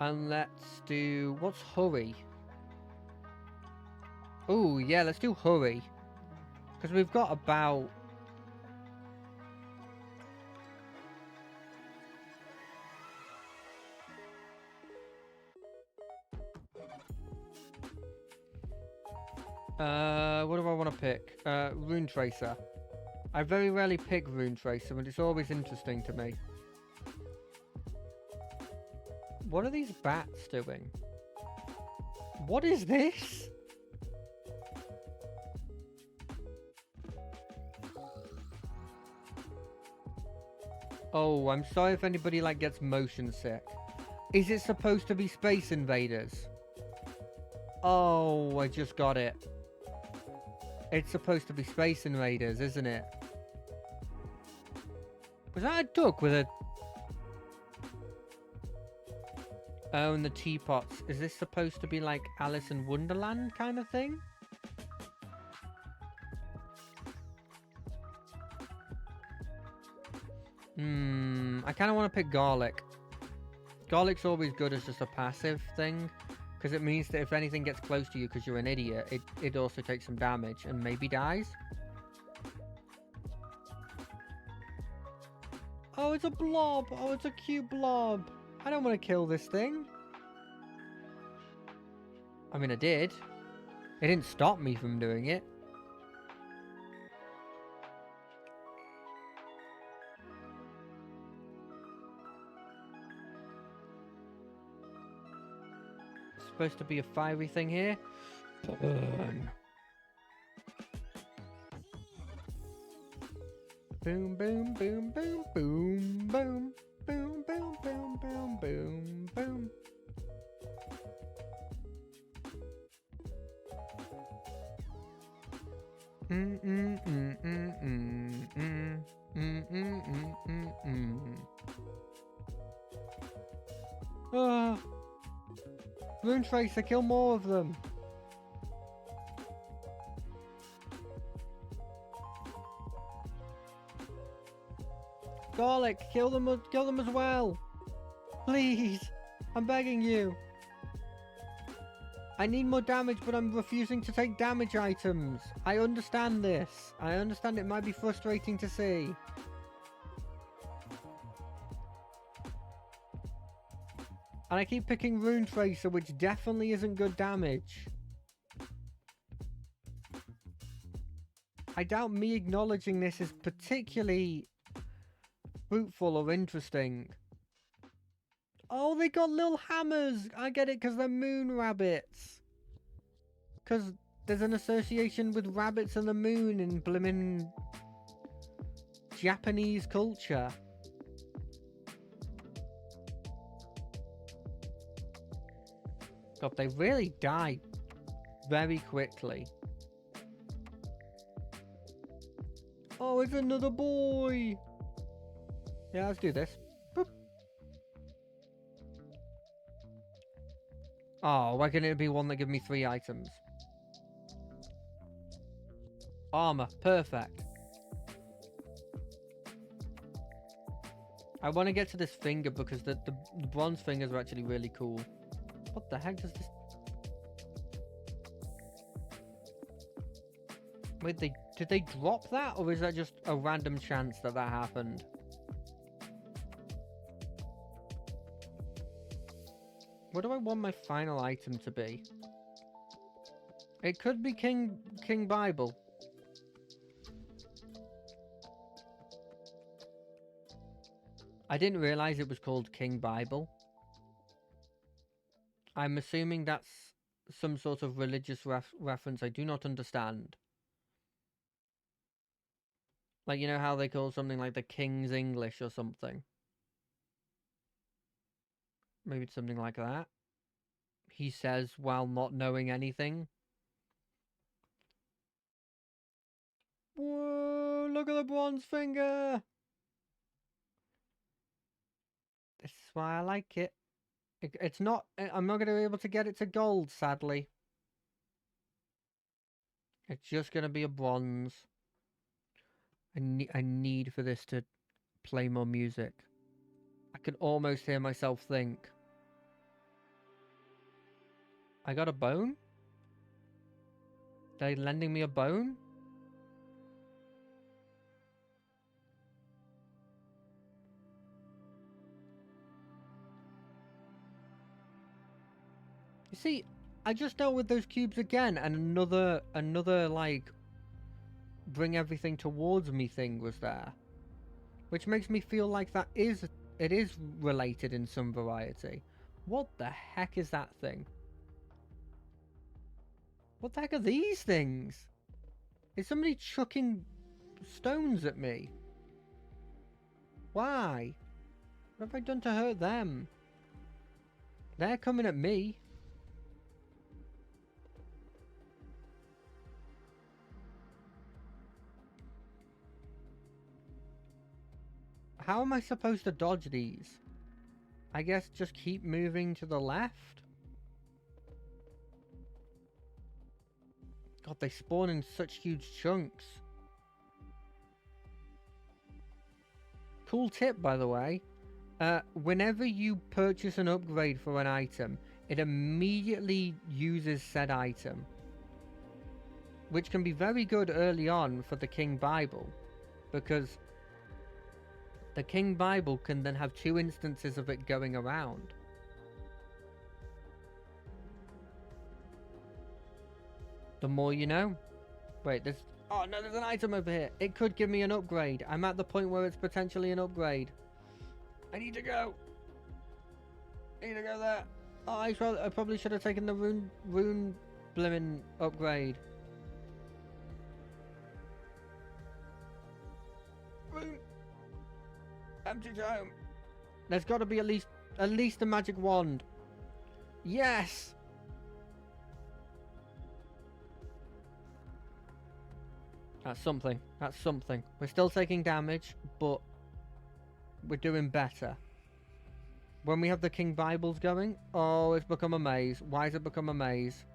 And let's do... What's Hurry? Oh, yeah, let's do Hurry. Because we've got about... what do I want to pick? Rune Tracer. I very rarely pick Rune Tracer, but it's always interesting to me. What are these bats doing? What is this? Oh, I'm sorry if anybody like gets motion sick. Is it supposed to be Space Invaders? Oh, I just got it. It's supposed to be Space Invaders, isn't it? Was that a duck with a... Oh, and the teapots. Is this supposed to be like Alice in Wonderland kind of thing? I kind of want to pick Garlic. Garlic's always good as just a passive thing, because it means that if anything gets close to you because you're an idiot, it also takes some damage and maybe dies. Oh, it's a blob. Oh, it's a cute blob. I don't want to kill this thing. I mean, I did. It didn't stop me from doing it. It's supposed to be a fiery thing here. Burn. Boom, boom, boom, boom, boom, boom. Boom, boom, boom, boom, boom, boom. Ah. Rune Tracer, kill more of them. Garlic, kill them as well. Please, I'm begging you. I need more damage, but I'm refusing to take damage items. I understand this. I understand it might be frustrating to see. And I keep picking Rune Tracer, which definitely isn't good damage. I doubt me acknowledging this is particularly fruitful or interesting. Oh, they got little hammers! I get it, because they're moon rabbits. Because there's an association with rabbits and the moon in blimmin' Japanese culture. God, they really die very quickly. Oh, it's another boy! Yeah, let's do this. Boop. Oh, why can't it be one that gives me 3 items? Armor, perfect. I want to get to this finger because the bronze fingers are actually really cool. What the heck does this... Wait, did they drop that? Or is that just a random chance that that happened? What do I want my final item to be? It could be King Bible. I didn't realize it was called King Bible. I'm assuming that's some sort of religious reference I do not understand. Like, you know how they call something like the King's English or something? Maybe it's something like that. He says while not knowing anything. Whoa, look at the bronze finger! This is why I like it. It's not... I'm not going to be able to get it to gold, sadly. It's just going to be a bronze. I need for this to play more music. I can almost hear myself think. I got a bone? Are they lending me a bone? You see, I just dealt with those cubes again, and another like bring everything towards me thing was there, which makes me feel like it is related in some variety. What the heck is that thing? What the heck are these things? Is somebody chucking stones at me? Why? What have I done to hurt them? They're coming at me. How am I supposed to dodge these? I guess just keep moving to the left? God, they spawn in such huge chunks. Cool tip, by the way. Whenever you purchase an upgrade for an item, it immediately uses said item. Which can be very good early on for the King Bible. Because the King Bible can then have 2 instances of it going around. The more you know. Wait, there's... Oh no, there's an item over here. It could give me an upgrade. I'm at the point where it's potentially an upgrade. I need to go. I need to go there. Oh, I probably should have taken the rune blimmin' upgrade. Rune. Empty tome. There's got to be at least a magic wand. Yes. That's something. That's something. We're still taking damage, but we're doing better. When we have the King Bibles going, oh, it's become a maze. Why has it become a maze?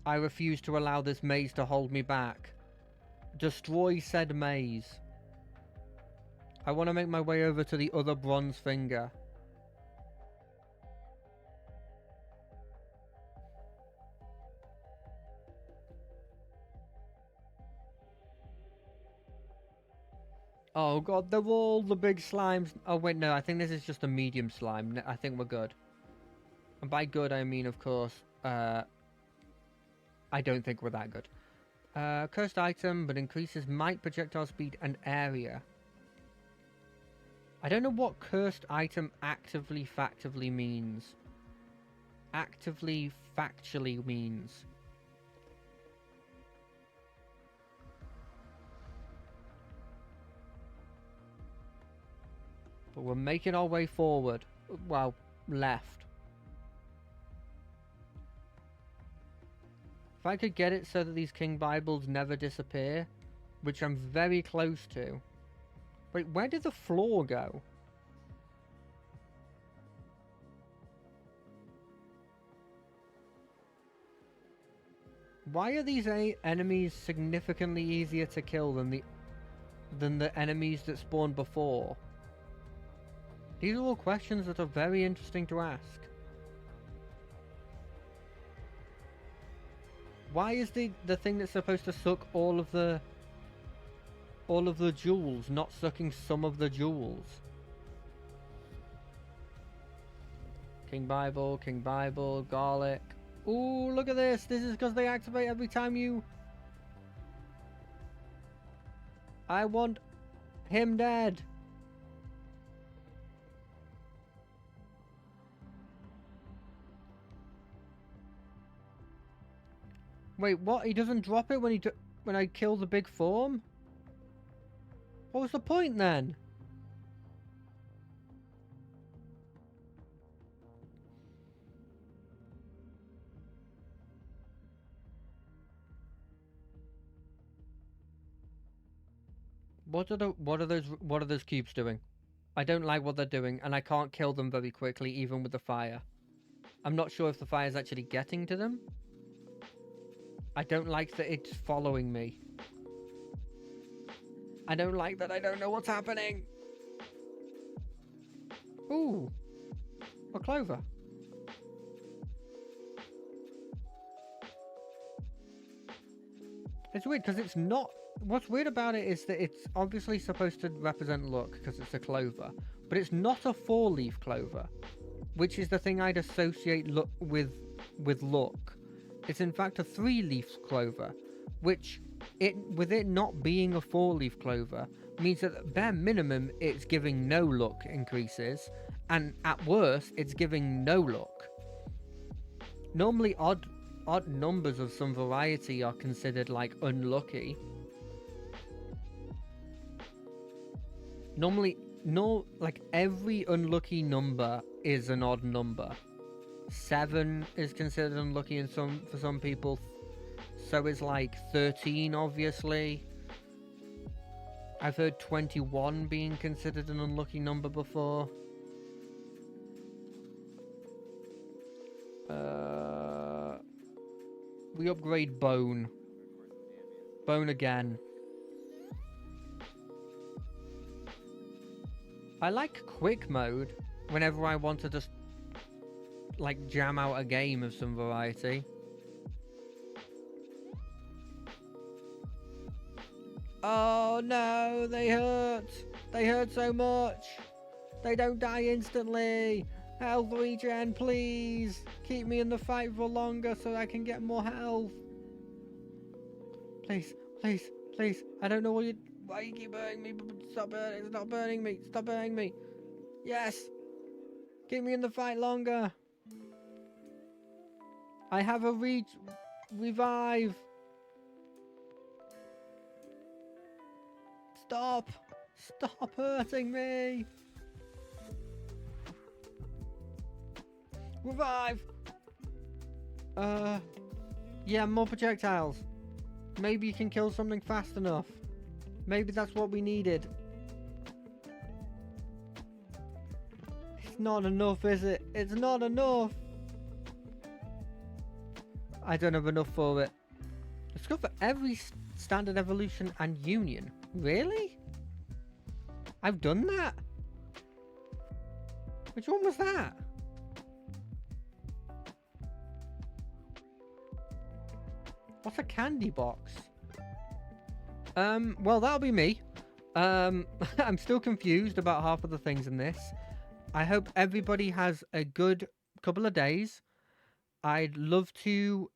I refuse to allow this maze to hold me back. Destroy said maze. I want to make my way over to the other bronze finger. Oh god, they're all the big slimes. Oh wait, no, I think this is just a medium slime. I think we're good. And by good, I mean, of course, I don't think we're that good. Cursed item, but increases might, projectile speed, and area. I don't know what cursed item actively factually means. Actively factually means. But we're making our way forward. Well, left. If I could get it so that these King Bibles never disappear, which I'm very close to. Wait, where did the floor go? Why are these enemies significantly easier to kill than the enemies that spawned before? These are all questions that are very interesting to ask. Why is the thing that's supposed to suck all of the jewels not sucking some of the jewels? King Bible, garlic. Ooh, look at this. This is because they activate every time you... I want him dead. Wait, what? He doesn't drop it when I kill the big form? What was the point then? What are those cubes doing? I don't like what they're doing, and I can't kill them very quickly, even with the fire. I'm not sure if the fire is actually getting to them. I don't like that it's following me. I don't like that I don't know what's happening. Ooh. A clover. It's weird because it's not... What's weird about it is that it's obviously supposed to represent luck because it's a clover. But it's not a 4-leaf clover, which is the thing I'd associate with luck. It's in fact a 3-leaf clover, which, with it not being a 4-leaf clover, means that at bare minimum it's giving no luck increases, and at worst it's giving no luck. Normally odd numbers of some variety are considered like unlucky. Normally, like every unlucky number is an odd number. 7 is considered unlucky for some people. So is like 13, obviously. I've heard 21 being considered an unlucky number before. We upgrade bone. Bone again. I like quick mode whenever I want to just like jam out a game of some variety. Oh no, they hurt. They hurt so much. They don't die instantly. Health regen, please. Keep me in the fight for longer so I can get more health. Please, please, please. I don't know why you keep burning me. Stop burning. Stop burning me. Stop burning me. Yes. Keep me in the fight longer. I have a revive. Stop. Stop hurting me. Revive! Yeah, more projectiles. Maybe you can kill something fast enough. Maybe that's what we needed. It's not enough, is it? It's not enough. I don't have enough for it. Discover every standard evolution and union. Really? I've done that? Which one was that? What's a candy box? Well, that'll be me. I'm still confused about half of the things in this. I hope everybody has a good couple of days. I'd love to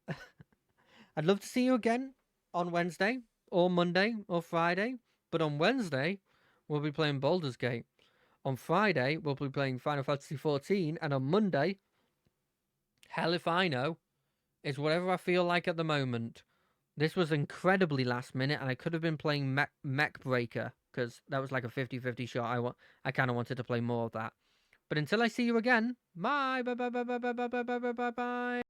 see you again on Wednesday or Monday or Friday. But on Wednesday, we'll be playing Baldur's Gate. On Friday, we'll be playing Final Fantasy XIV. And on Monday, hell if I know, it's whatever I feel like at the moment. This was incredibly last minute, and I could have been playing Mech Breaker, because that was like a 50-50 shot. I kind of wanted to play more of that. But until I see you again, bye, bye, bye, bye, bye, bye, bye, bye, bye, bye, bye.